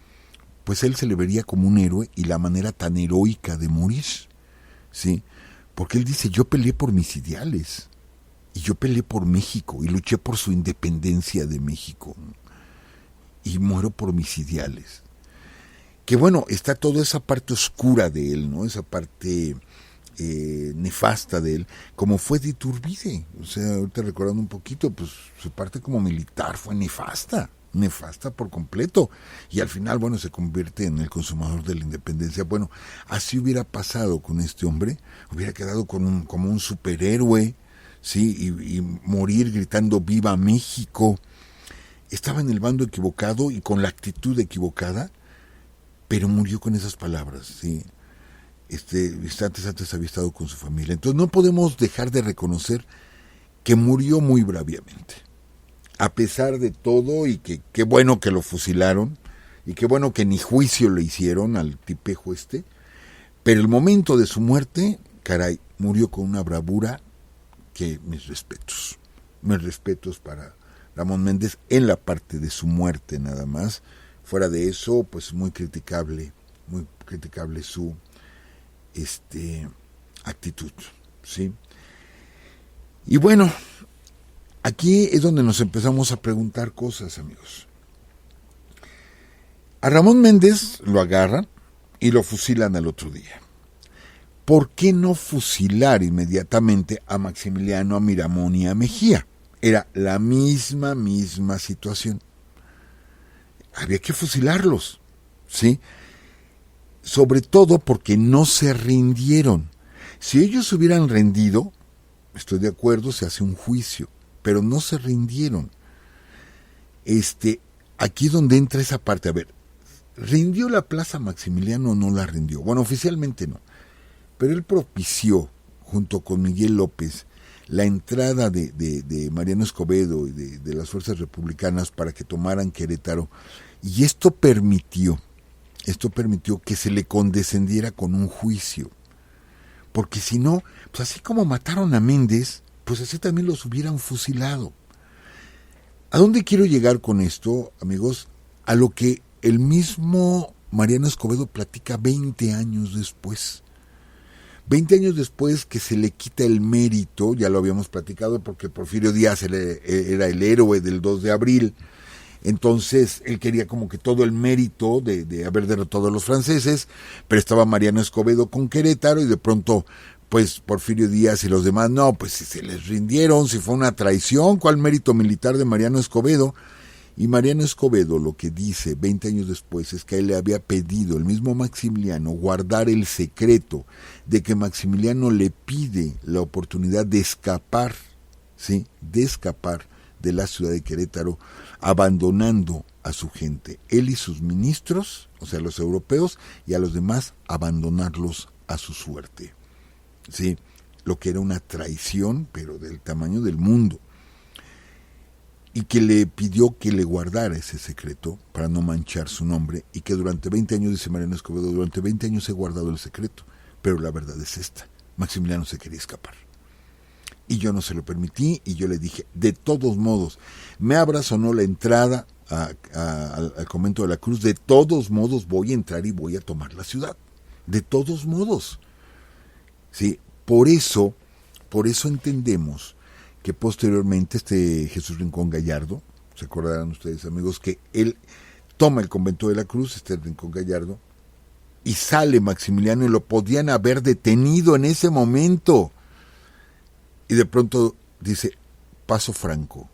Pues él se le vería como un héroe, y la manera tan heroica de morir, ¿sí? Porque él dice, yo peleé por mis ideales, y yo peleé por México, y luché por su independencia de México, y muero por mis ideales. Que bueno, está toda esa parte oscura de él, ¿no? Esa parte nefasta de él, como fue de Iturbide. O sea, ahorita recordando un poquito, pues su parte como militar fue nefasta por completo. Y al final, bueno, se convierte en el consumador de la independencia. Bueno, así hubiera pasado con este hombre, hubiera quedado como un superhéroe, ¿sí? Y morir gritando ¡Viva México! Estaba en el bando equivocado y con la actitud equivocada. pero murió con esas palabras, ¿sí? Instantes antes había estado con su familia. Entonces no podemos dejar de reconocer que murió muy braviamente, a pesar de todo, y que qué bueno que lo fusilaron, y qué bueno que ni juicio le hicieron al tipejo pero el momento de su muerte, caray, murió con una bravura que mis respetos para Ramón Méndez en la parte de su muerte nada más. Fuera de eso, pues muy criticable su actitud, ¿sí? Y bueno, aquí es donde nos empezamos a preguntar cosas, amigos. A Ramón Méndez lo agarran y lo fusilan al otro día. ¿Por qué no fusilar inmediatamente a Maximiliano, a Miramón y a Mejía? Era la misma situación. Había que fusilarlos, ¿sí? Sobre todo porque no se rindieron. Si ellos se hubieran rendido, estoy de acuerdo, se hace un juicio, pero no se rindieron. Aquí es donde entra esa parte. A ver, ¿rindió la Plaza Maximiliano o no la rindió? Bueno, oficialmente no, pero él propició, junto con Miguel López, la entrada de Mariano Escobedo y de las fuerzas republicanas para que tomaran Querétaro, y esto permitió que se le condescendiera con un juicio, porque si no, pues así como mataron a Méndez, pues así también los hubieran fusilado. ¿A dónde quiero llegar con esto, amigos? A lo que el mismo Mariano Escobedo platica 20 años después. 20 años después que se le quita el mérito, ya lo habíamos platicado, porque Porfirio Díaz era el héroe del 2 de abril, entonces él quería como que todo el mérito de haber derrotado a los franceses, pero estaba Mariano Escobedo con Querétaro y de pronto, pues Porfirio Díaz y los demás, no, pues si se les rindieron, si fue una traición, ¿cuál mérito militar de Mariano Escobedo? Y Mariano Escobedo lo que dice 20 años después es que a él le había pedido el mismo Maximiliano guardar el secreto de que Maximiliano le pide la oportunidad de escapar, ¿sí? De escapar de la ciudad de Querétaro, abandonando a su gente, él y sus ministros, o sea, los europeos, y a los demás abandonarlos a su suerte, ¿sí? Lo que era una traición, pero del tamaño del mundo. Y que le pidió que le guardara ese secreto para no manchar su nombre, y que durante 20 años, dice Mariano Escobedo, durante 20 años he guardado el secreto, pero la verdad es esta: Maximiliano se quería escapar. Y yo no se lo permití, y yo le dije, de todos modos, me abras o no la entrada al convento de la Cruz, de todos modos voy a entrar y voy a tomar la ciudad. De todos modos. Sí, por eso entendemos que posteriormente Jesús Rincón Gallardo, se acordarán ustedes, amigos, que él toma el convento de la Cruz, Rincón Gallardo, y sale Maximiliano, y lo podían haber detenido en ese momento. Y de pronto dice, paso franco,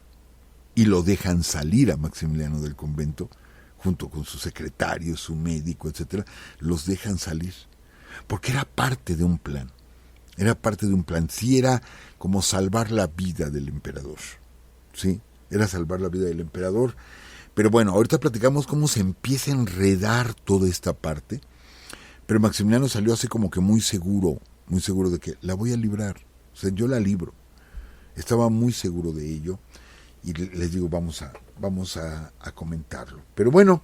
y lo dejan salir a Maximiliano del convento, junto con su secretario, su médico, etcétera, los dejan salir, porque era parte de un plan. Sí, era como salvar la vida del emperador, ¿sí? Era salvar la vida del emperador. Pero bueno, ahorita platicamos cómo se empieza a enredar toda esta parte, pero Maximiliano salió así como que muy seguro de que la voy a librar, o sea, yo la libro. Estaba muy seguro de ello, y les digo, vamos a comentarlo. Pero bueno,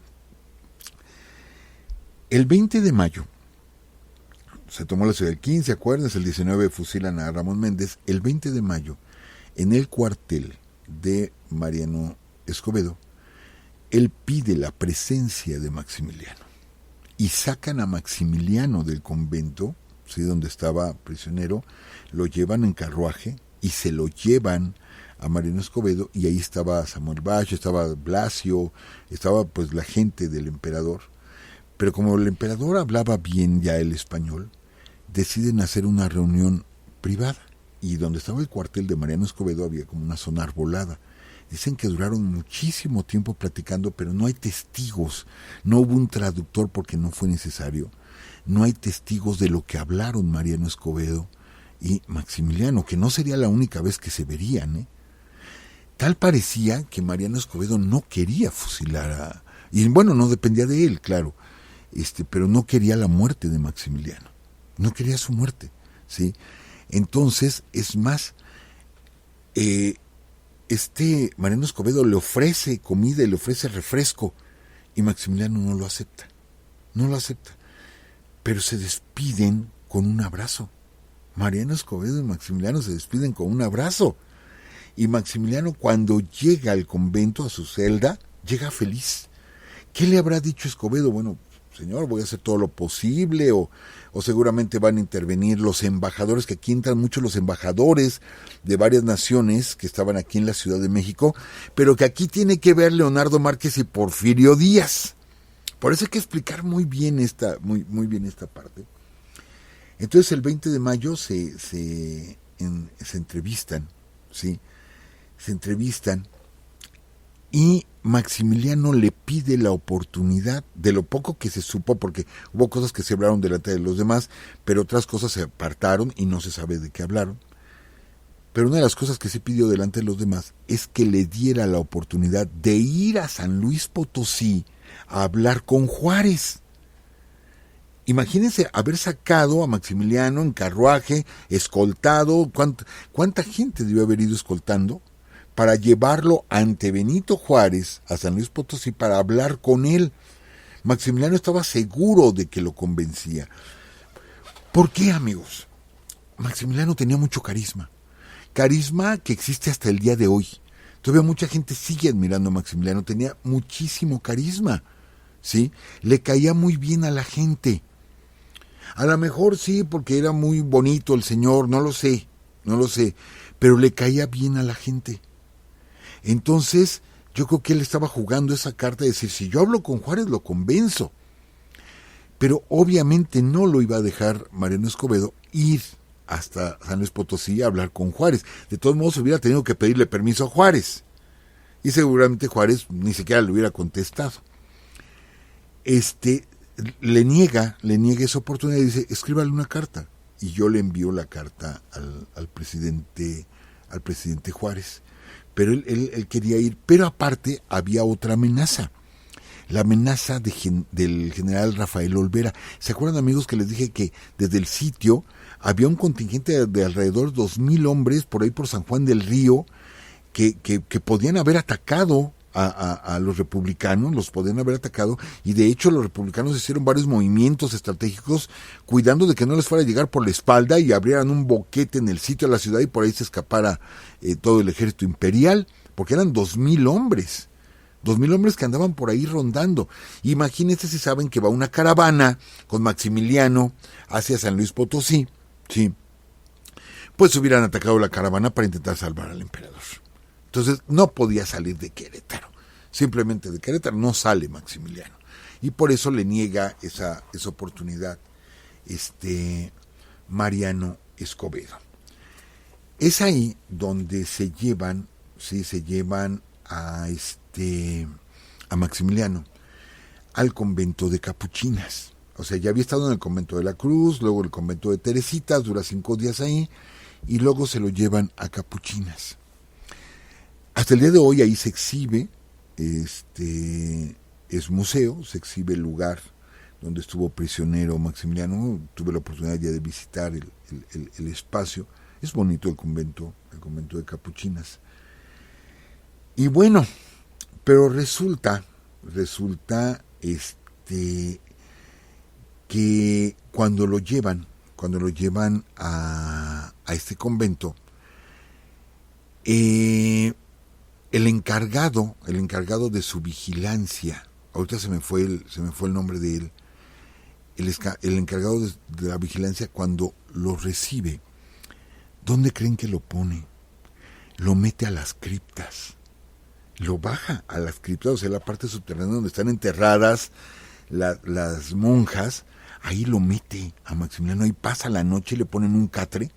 el 20 de mayo, se tomó la ciudad el 15, acuérdense, el 19 fusilan a Ramón Méndez. El 20 de mayo, en el cuartel de Mariano Escobedo, él pide la presencia de Maximiliano. Y sacan a Maximiliano del convento, ¿sí?, donde estaba prisionero, lo llevan en carruaje y se lo llevan a Mariano Escobedo, y ahí estaba Samuel Bach, estaba Blasio, estaba pues la gente del emperador. Pero como el emperador hablaba bien ya el español, deciden hacer una reunión privada, y donde estaba el cuartel de Mariano Escobedo había como una zona arbolada. Dicen que duraron muchísimo tiempo platicando, pero no hay testigos, no hubo un traductor porque no fue necesario, no hay testigos de lo que hablaron Mariano Escobedo y Maximiliano, que no sería la única vez que se verían, Tal parecía que Mariano Escobedo no quería fusilar y bueno, no dependía de él, claro. pero no quería la muerte de Maximiliano, no quería su muerte, ¿sí? Entonces, es más, Mariano Escobedo le ofrece comida y le ofrece refresco, y Maximiliano no lo acepta, pero se despiden con un abrazo. Mariano Escobedo y Maximiliano se despiden con un abrazo, y Maximiliano, cuando llega al convento, a su celda, llega feliz. ¿Qué le habrá dicho Escobedo? Bueno, señor, voy a hacer todo lo posible, o seguramente van a intervenir los embajadores, que aquí entran mucho los embajadores de varias naciones que estaban aquí en la Ciudad de México, pero que aquí tiene que ver Leonardo Márquez y Porfirio Díaz. Por eso hay que explicar muy bien esta parte. Entonces el 20 de mayo se entrevistan, ¿sí? Se entrevistan, y Maximiliano le pide la oportunidad, de lo poco que se supo, porque hubo cosas que se hablaron delante de los demás, pero otras cosas se apartaron y no se sabe de qué hablaron. Pero una de las cosas que se pidió delante de los demás es que le diera la oportunidad de ir a San Luis Potosí a hablar con Juárez. Imagínense haber sacado a Maximiliano en carruaje, escoltado. ¿Cuánta gente debió haber ido escoltando para llevarlo ante Benito Juárez a San Luis Potosí para hablar con él? Maximiliano estaba seguro de que lo convencía. ¿Por qué, amigos? Maximiliano tenía mucho carisma que existe hasta el día de hoy. Todavía mucha gente sigue admirando a Maximiliano. Tenía muchísimo carisma, ¿sí? Le caía muy bien a la gente. A lo mejor sí, porque era muy bonito el señor, no lo sé, pero le caía bien a la gente. Entonces, yo creo que él estaba jugando esa carta de decir, si yo hablo con Juárez, lo convenzo. Pero obviamente no lo iba a dejar Mariano Escobedo ir hasta San Luis Potosí a hablar con Juárez. De todos modos, hubiera tenido que pedirle permiso a Juárez. Y seguramente Juárez ni siquiera le hubiera contestado. Le niega esa oportunidad y dice, escríbale una carta. Y yo le envío la carta al presidente Juárez. Pero él quería ir, pero aparte había otra amenaza. La amenaza del general Rafael Olvera. ¿Se acuerdan, amigos, que les dije que desde el sitio había un contingente de alrededor de 2,000 hombres por ahí por San Juan del Río que podían haber atacado a los republicanos, los podían haber atacado, y de hecho los republicanos hicieron varios movimientos estratégicos cuidando de que no les fuera a llegar por la espalda y abrieran un boquete en el sitio de la ciudad y por ahí se escapara todo el ejército imperial, porque eran 2,000 hombres. 2,000 hombres que andaban por ahí rondando. Imagínense si saben que va una caravana con Maximiliano hacia San Luis Potosí, ¿sí? Pues hubieran atacado la caravana para intentar salvar al emperador. Entonces no podía salir de Querétaro. Simplemente de Querétaro no sale Maximiliano. Y por eso le niega esa oportunidad Mariano Escobedo. Es ahí donde se llevan a Maximiliano al convento de Capuchinas. O sea, ya había estado en el convento de la Cruz, luego el convento de Teresitas, dura 5 días ahí, y luego se lo llevan a Capuchinas. Hasta el día de hoy ahí se exhibe, es museo, se exhibe el lugar donde estuvo prisionero Maximiliano. Tuve la oportunidad ya de visitar el espacio. Es bonito el convento de Capuchinas. Y bueno, pero resulta que cuando lo llevan a este convento, el encargado de su vigilancia, ahorita se me fue el nombre de él, el encargado de la vigilancia, cuando lo recibe, ¿dónde creen que lo pone? Lo mete a las criptas. Lo baja a las criptas, o sea, la parte subterránea donde están enterradas las monjas. Ahí lo mete a Maximiliano, ahí pasa la noche, le ponen un catre,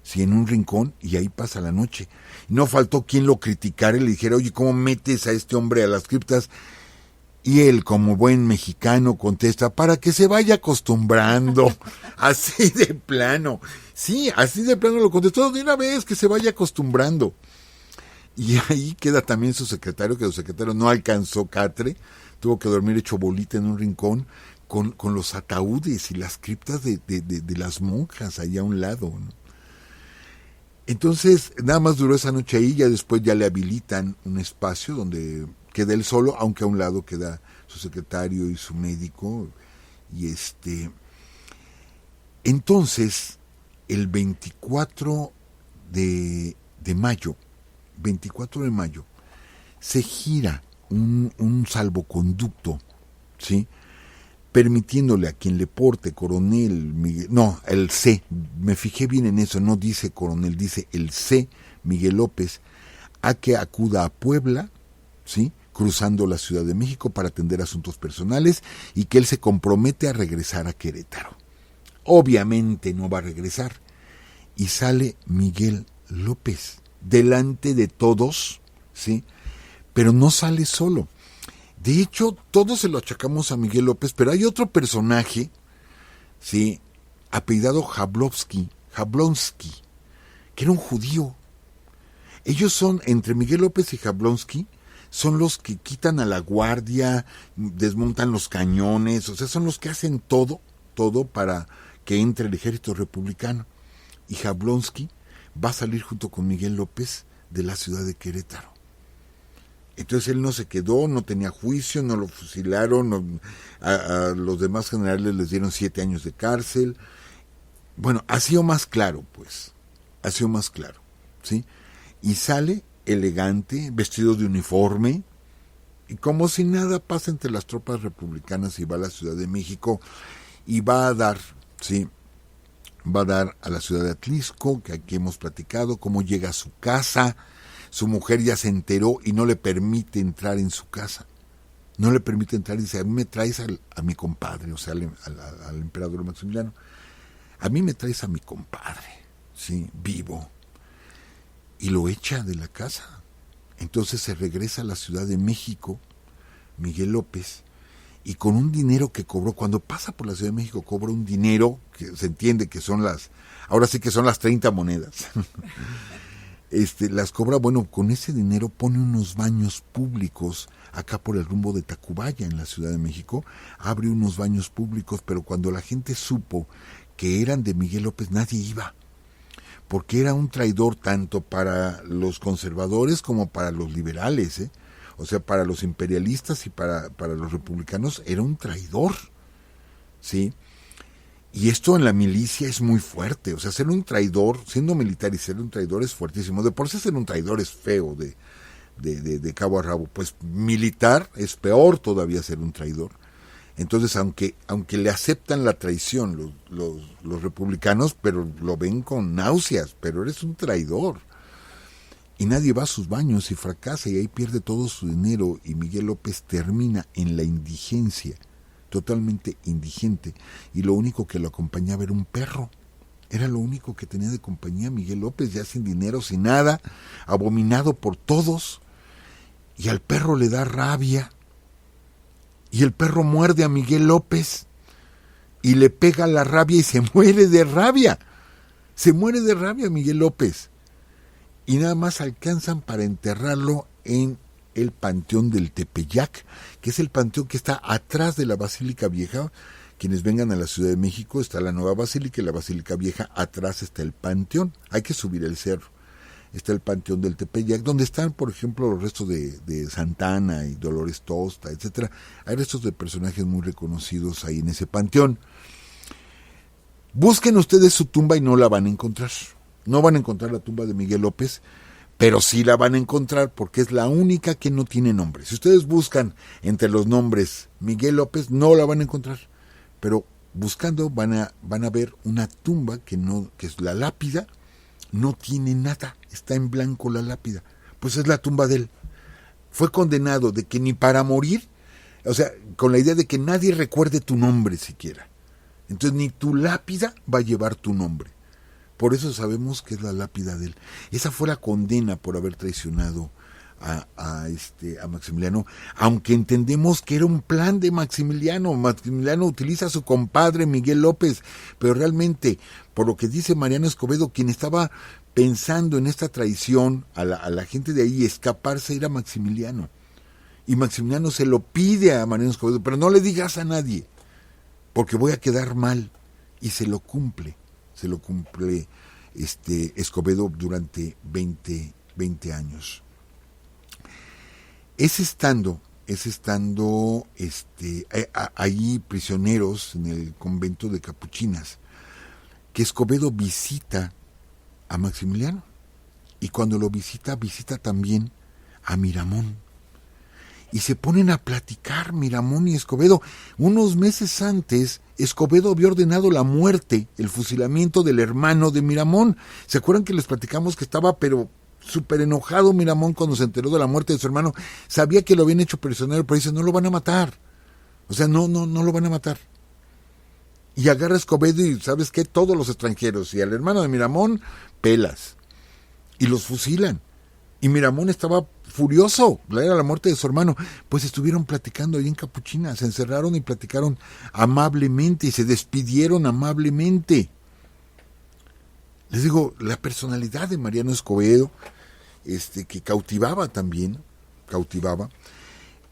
sí, en un rincón, y ahí pasa la noche. No faltó quien lo criticara y le dijera, oye, ¿cómo metes a este hombre a las criptas? Y él, como buen mexicano, contesta, para que se vaya acostumbrando. Así de plano. Sí, así de plano lo contestó de una vez, que se vaya acostumbrando. Y ahí queda también su secretario, que su secretario no alcanzó catre, tuvo que dormir hecho bolita en un rincón, con los ataúdes y las criptas de las monjas ahí a un lado, ¿no? Entonces, nada más duró esa noche ahí, ya después ya le habilitan un espacio donde queda él solo, aunque a un lado queda su secretario y su médico, y entonces, el 24 de mayo, se gira un salvoconducto, ¿sí?, permitiéndole a quien le porte coronel Miguel, no, el C, me fijé bien en eso, no dice coronel, dice el C, Miguel López, a que acuda a Puebla, ¿sí?, cruzando la Ciudad de México para atender asuntos personales, y que él se compromete a regresar a Querétaro. Obviamente no va a regresar, y sale Miguel López delante de todos, ¿sí?, pero no sale solo. De hecho, todos se lo achacamos a Miguel López, pero hay otro personaje, ¿sí?, apellidado Jablonski, que era un judío. Ellos son, entre Miguel López y Jablonski, son los que quitan a la guardia, desmontan los cañones, o sea, son los que hacen todo para que entre el ejército republicano. Y Jablonski va a salir junto con Miguel López de la ciudad de Querétaro. Entonces él no se quedó, no tenía juicio, no lo fusilaron, a los demás generales les dieron 7 años de cárcel. Bueno, ha sido más claro, ¿sí? Y sale elegante, vestido de uniforme, y como si nada pasa entre las tropas republicanas, y va a la Ciudad de México, y va a dar a la ciudad de Atlisco, que aquí hemos platicado, cómo llega a su casa. Su mujer ya se enteró y no le permite entrar en su casa. No le permite entrar y dice, a mí me traes a mi compadre, o sea, al emperador Maximiliano. A mí me traes a mi compadre, ¿sí?, vivo. Y lo echa de la casa. Entonces se regresa a la Ciudad de México, Miguel López, y con un dinero que cobró, cuando pasa por la Ciudad de México, cobra un dinero que se entiende que son ahora sí que son las 30 monedas. Las cobra, bueno, con ese dinero pone unos baños públicos acá por el rumbo de Tacubaya, en la Ciudad de México, abre unos baños públicos, pero cuando la gente supo que eran de Miguel López, nadie iba, porque era un traidor tanto para los conservadores como para los liberales, ¿eh? O sea, para los imperialistas y para los republicanos era un traidor, ¿sí? Y esto en la milicia es muy fuerte, o sea, ser un traidor, siendo militar y ser un traidor es fuertísimo. De por sí ser un traidor es feo de cabo a rabo, pues militar es peor todavía ser un traidor. Entonces, aunque le aceptan la traición los republicanos, pero lo ven con náuseas, pero eres un traidor. Y nadie va a sus baños y fracasa y ahí pierde todo su dinero, y Miguel López termina en la indigencia, totalmente indigente, y lo único que lo acompañaba era un perro. Era lo único que tenía de compañía Miguel López, ya sin dinero, sin nada, abominado por todos, y al perro le da rabia, y el perro muerde a Miguel López, y le pega la rabia y se muere de rabia. Se muere de rabia Miguel López. Y nada más alcanzan para enterrarlo en el Panteón del Tepeyac, que es el panteón que está atrás de la Basílica Vieja. Quienes vengan a la Ciudad de México, está la nueva Basílica y la Basílica Vieja, atrás está el panteón, hay que subir el cerro. Está el Panteón del Tepeyac, donde están, por ejemplo, los restos de Santana y Dolores Tosta, etcétera. Hay restos de personajes muy reconocidos ahí en ese panteón. Busquen ustedes su tumba y no la van a encontrar. No van a encontrar la tumba de Miguel López, pero sí la van a encontrar porque es la única que no tiene nombre. Si ustedes buscan entre los nombres Miguel López, no la van a encontrar, pero buscando van a ver una tumba que es la lápida, no tiene nada, está en blanco la lápida, pues es la tumba de él. Fue condenado de que ni para morir, o sea, con la idea de que nadie recuerde tu nombre siquiera. Entonces ni tu lápida va a llevar tu nombre. Por eso sabemos que es la lápida de él. Esa fue la condena por haber traicionado a Maximiliano, aunque entendemos que era un plan de Maximiliano. Maximiliano utiliza a su compadre Miguel López, pero realmente, por lo que dice Mariano Escobedo, quien estaba pensando en esta traición a la gente de ahí, escaparse, era Maximiliano. Y Maximiliano se lo pide a Mariano Escobedo, pero no le digas a nadie. porque voy a quedar mal. Y se lo cumple Escobedo durante 20 años. Es estando ahí prisioneros en el convento de Capuchinas que Escobedo visita a Maximiliano, y cuando lo visita también a Miramón, y se ponen a platicar Miramón y Escobedo. Unos meses antes, Escobedo había ordenado la muerte, el fusilamiento del hermano de Miramón. ¿Se acuerdan que les platicamos que estaba pero súper enojado Miramón cuando se enteró de la muerte de su hermano? Sabía que lo habían hecho prisionero, pero dice, no lo van a matar. O sea, no lo van a matar. Y agarra a Escobedo y, ¿sabes qué? Todos los extranjeros y al hermano de Miramón, pelas. Y los fusilan. Y Miramón estaba furioso, era la muerte de su hermano. Pues estuvieron platicando ahí en Capuchinas, se encerraron y platicaron amablemente y se despidieron amablemente. Les digo, la personalidad de Mariano Escobedo, que cautivaba,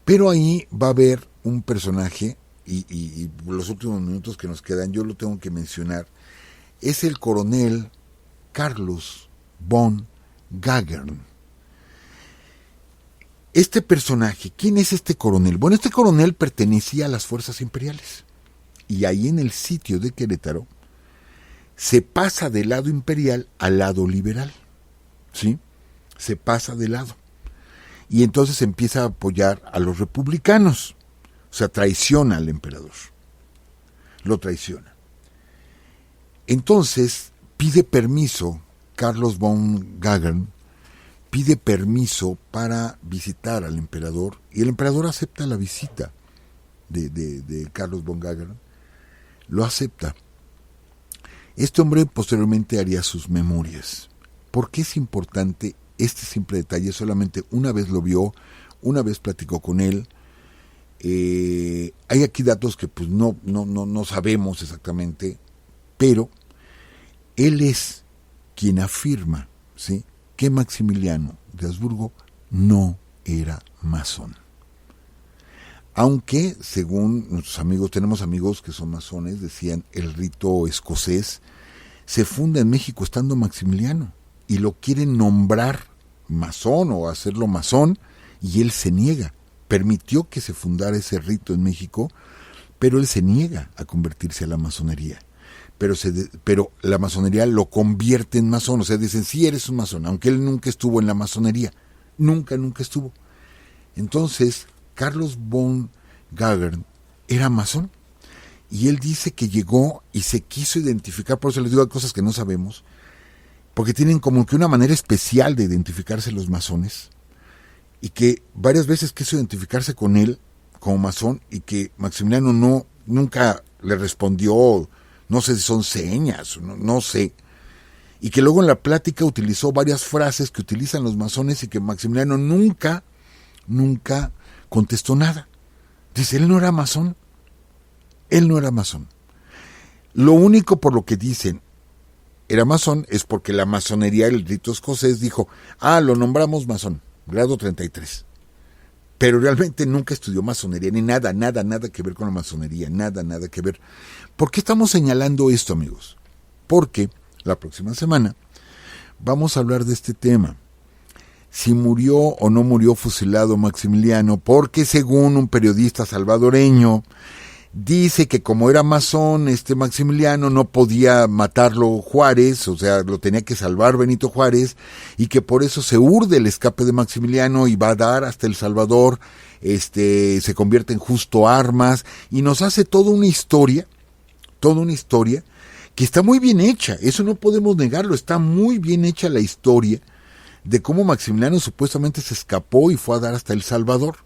pero ahí va a haber un personaje, y los últimos minutos que nos quedan, yo lo tengo que mencionar, es el coronel Carlos von Gagern. Este personaje, ¿quién es este coronel? Bueno, este coronel pertenecía a las fuerzas imperiales, y ahí en el sitio de Querétaro se pasa del lado imperial al lado liberal, ¿sí? Se pasa de lado, y entonces empieza a apoyar a los republicanos, o sea, traiciona al emperador, lo traiciona. Entonces pide permiso, Carlos von Gagern pide permiso para visitar al emperador, y el emperador acepta la visita de Carlos von Gagern, lo acepta. Este hombre posteriormente haría sus memorias. ¿Por qué es importante este simple detalle? Solamente una vez lo vio, una vez platicó con él. Hay aquí datos que pues no sabemos exactamente, pero él es quien afirma, ¿sí?, que Maximiliano de Habsburgo no era masón. Aunque, según nuestros amigos, tenemos amigos que son masones, decían el rito escocés se funda en México estando Maximiliano, y lo quieren nombrar masón o hacerlo masón, y él se niega. Permitió que se fundara ese rito en México, pero él se niega a convertirse a la masonería. Pero la masonería lo convierte en masón, o sea, dicen, sí, eres un masón, aunque él nunca estuvo en la masonería, nunca estuvo. Entonces, Carlos von Gagern era masón, y él dice que llegó y se quiso identificar, por eso les digo, hay cosas que no sabemos, porque tienen como que una manera especial de identificarse los masones, y que varias veces quiso identificarse con él como masón, y que Maximiliano nunca le respondió. No sé si son señas, no sé. Y que luego en la plática utilizó varias frases que utilizan los masones y que Maximiliano nunca contestó nada. Dice, él no era masón. Lo único por lo que dicen era masón es porque la masonería, el rito escocés, dijo, lo nombramos masón, grado 33. Pero realmente nunca estudió masonería, ni nada que ver con la masonería, nada que ver. ¿Por qué estamos señalando esto, amigos? Porque la próxima semana vamos a hablar de este tema. Si murió o no murió fusilado Maximiliano, porque según un periodista salvadoreño, dice que como era masón, Maximiliano no podía matarlo Juárez, o sea, lo tenía que salvar Benito Juárez, y que por eso se urde el escape de Maximiliano y va a dar hasta El Salvador, se convierte en Justo Armas, y nos hace toda una historia que está muy bien hecha, eso no podemos negarlo, está muy bien hecha la historia de cómo Maximiliano supuestamente se escapó y fue a dar hasta El Salvador.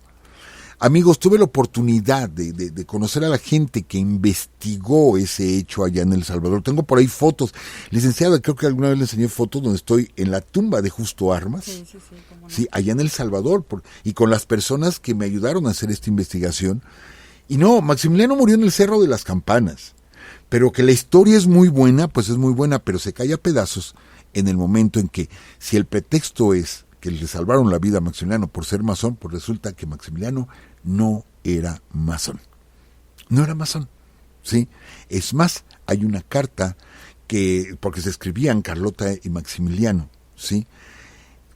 Amigos, tuve la oportunidad de conocer a la gente que investigó ese hecho allá en El Salvador. Tengo por ahí fotos. Licenciada, creo que alguna vez le enseñé fotos donde estoy en la tumba de Justo Armas. Sí, cómo no. Sí, allá en El Salvador, y con las personas que me ayudaron a hacer esta investigación. Y no, Maximiliano murió en el Cerro de las Campanas. Pero que la historia es muy buena, pues es muy buena, pero se cae a pedazos en el momento en que, si el pretexto es que le salvaron la vida a Maximiliano por ser masón, pues resulta que Maximiliano no era masón. No era masón. ¿sí? Es más, hay una carta porque se escribían Carlota y Maximiliano, ¿sí?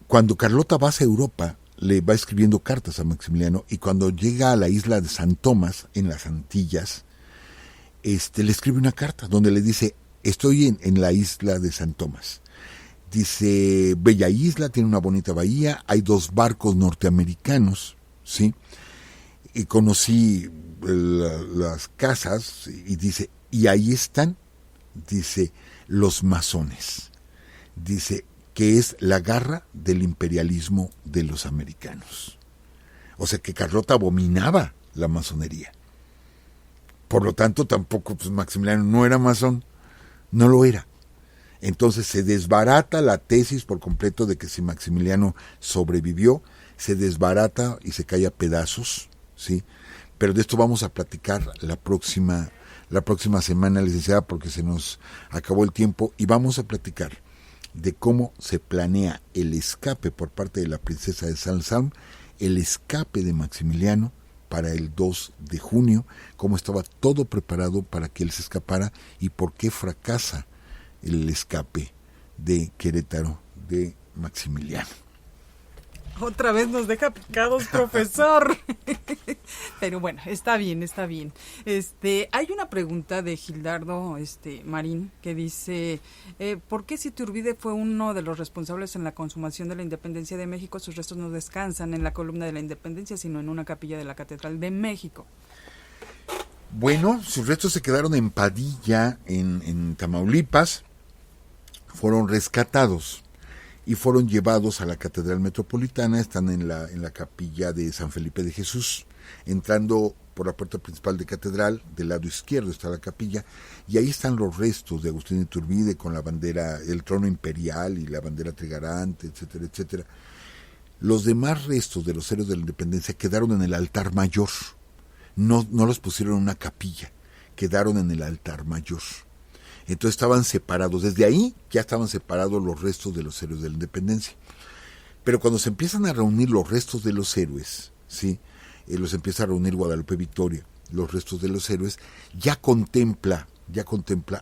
Cuando Carlota va hacia Europa, le va escribiendo cartas a Maximiliano, y cuando llega a la isla de San Tomás, en las Antillas, le escribe una carta donde le dice: estoy en la isla de San Tomás. Dice: bella isla, tiene una bonita bahía, hay 2 barcos norteamericanos, ¿sí? Y conocí las casas, y dice, y ahí están, dice, los masones. Dice que es la garra del imperialismo de los americanos. O sea que Carlota abominaba la masonería. Por lo tanto, tampoco, pues, Maximiliano no era masón, no lo era. Entonces se desbarata la tesis por completo de que si Maximiliano sobrevivió, se desbarata y se cae a pedazos, ¿sí? Pero de esto vamos a platicar la próxima semana, licenciada, porque se nos acabó el tiempo, y vamos a platicar de cómo se planea el escape por parte de la princesa de Salm, el escape de Maximiliano para el 2 de junio, cómo estaba todo preparado para que él se escapara y por qué fracasa el escape de Querétaro de Maximiliano. Otra vez nos deja picados, profesor. Pero bueno, está bien, está bien. Hay una pregunta de Gildardo Marín que dice: ¿por qué si Iturbide fue uno de los responsables en la consumación de la independencia de México, sus restos no descansan en la columna de la Independencia, sino en una capilla de la Catedral de México? Bueno, sus restos se quedaron en Padilla, en Tamaulipas, fueron rescatados y fueron llevados a la Catedral Metropolitana. Están en la capilla de San Felipe de Jesús, entrando por la puerta principal de Catedral. Del lado izquierdo está la capilla, y ahí están los restos de Agustín de Iturbide con la bandera, el trono imperial y la bandera trigarante, etcétera, etcétera. Los demás restos de los héroes de la Independencia quedaron en el altar mayor, no los pusieron en una capilla, quedaron en el altar mayor. Entonces estaban separados, desde ahí ya estaban separados los restos de los héroes de la Independencia. Pero cuando se empiezan a reunir los restos de los héroes, ¿sí? Los empieza a reunir Guadalupe Victoria, los restos de los héroes, ya contempla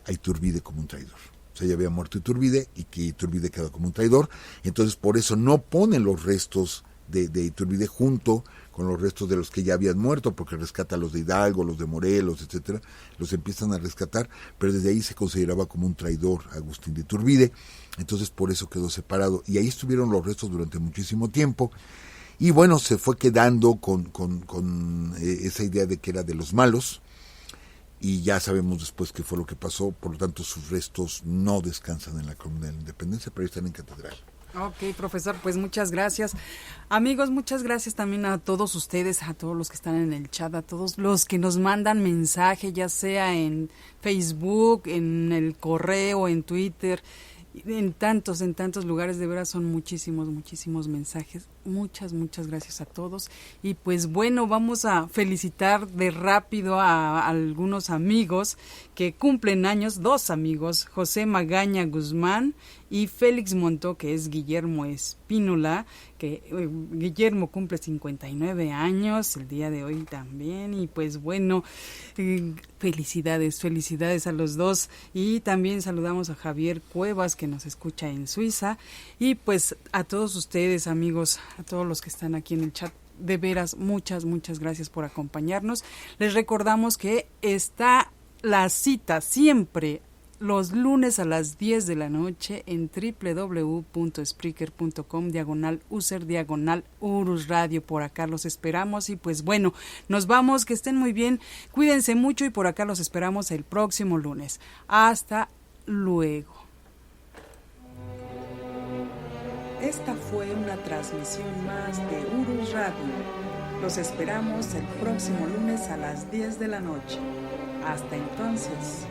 a Iturbide como un traidor. O sea, ya había muerto Iturbide y que Iturbide quedó como un traidor. Entonces por eso no ponen los restos de Iturbide junto con los restos de los que ya habían muerto, porque rescata a los de Hidalgo, los de Morelos, etcétera, los empiezan a rescatar, pero desde ahí se consideraba como un traidor Agustín de Iturbide. Entonces por eso quedó separado, y ahí estuvieron los restos durante muchísimo tiempo. Y bueno, se fue quedando con esa idea de que era de los malos, y ya sabemos después qué fue lo que pasó. Por lo tanto, sus restos no descansan en la columna de la Independencia, pero están en Catedral. Ok, profesor, pues muchas gracias. Amigos, muchas gracias también a todos ustedes, a todos los que están en el chat, a todos los que nos mandan mensaje, ya sea en Facebook, en el correo, en Twitter, en tantos lugares. De veras son muchísimos mensajes. Muchas gracias a todos. Y pues bueno, vamos a felicitar de rápido a algunos amigos que cumplen años, 2 amigos, José Magaña Guzmán y Félix Montó, que es Guillermo Espínola, que Guillermo cumple 59 años el día de hoy también. Y pues bueno, felicidades a los dos. Y también saludamos a Javier Cuevas, que nos escucha en Suiza. Y pues a todos ustedes, amigos, a todos los que están aquí en el chat, de veras, muchas gracias por acompañarnos. Les recordamos que está la cita siempre los lunes a las 10 de la noche en www.spreaker.com/user/Urus Radio. Por acá los esperamos. Y pues bueno, nos vamos, que estén muy bien, cuídense mucho, y por acá los esperamos el próximo lunes. Hasta luego. Esta fue una transmisión más de Urus Radio. Los esperamos el próximo lunes a las 10 de la noche. Hasta entonces.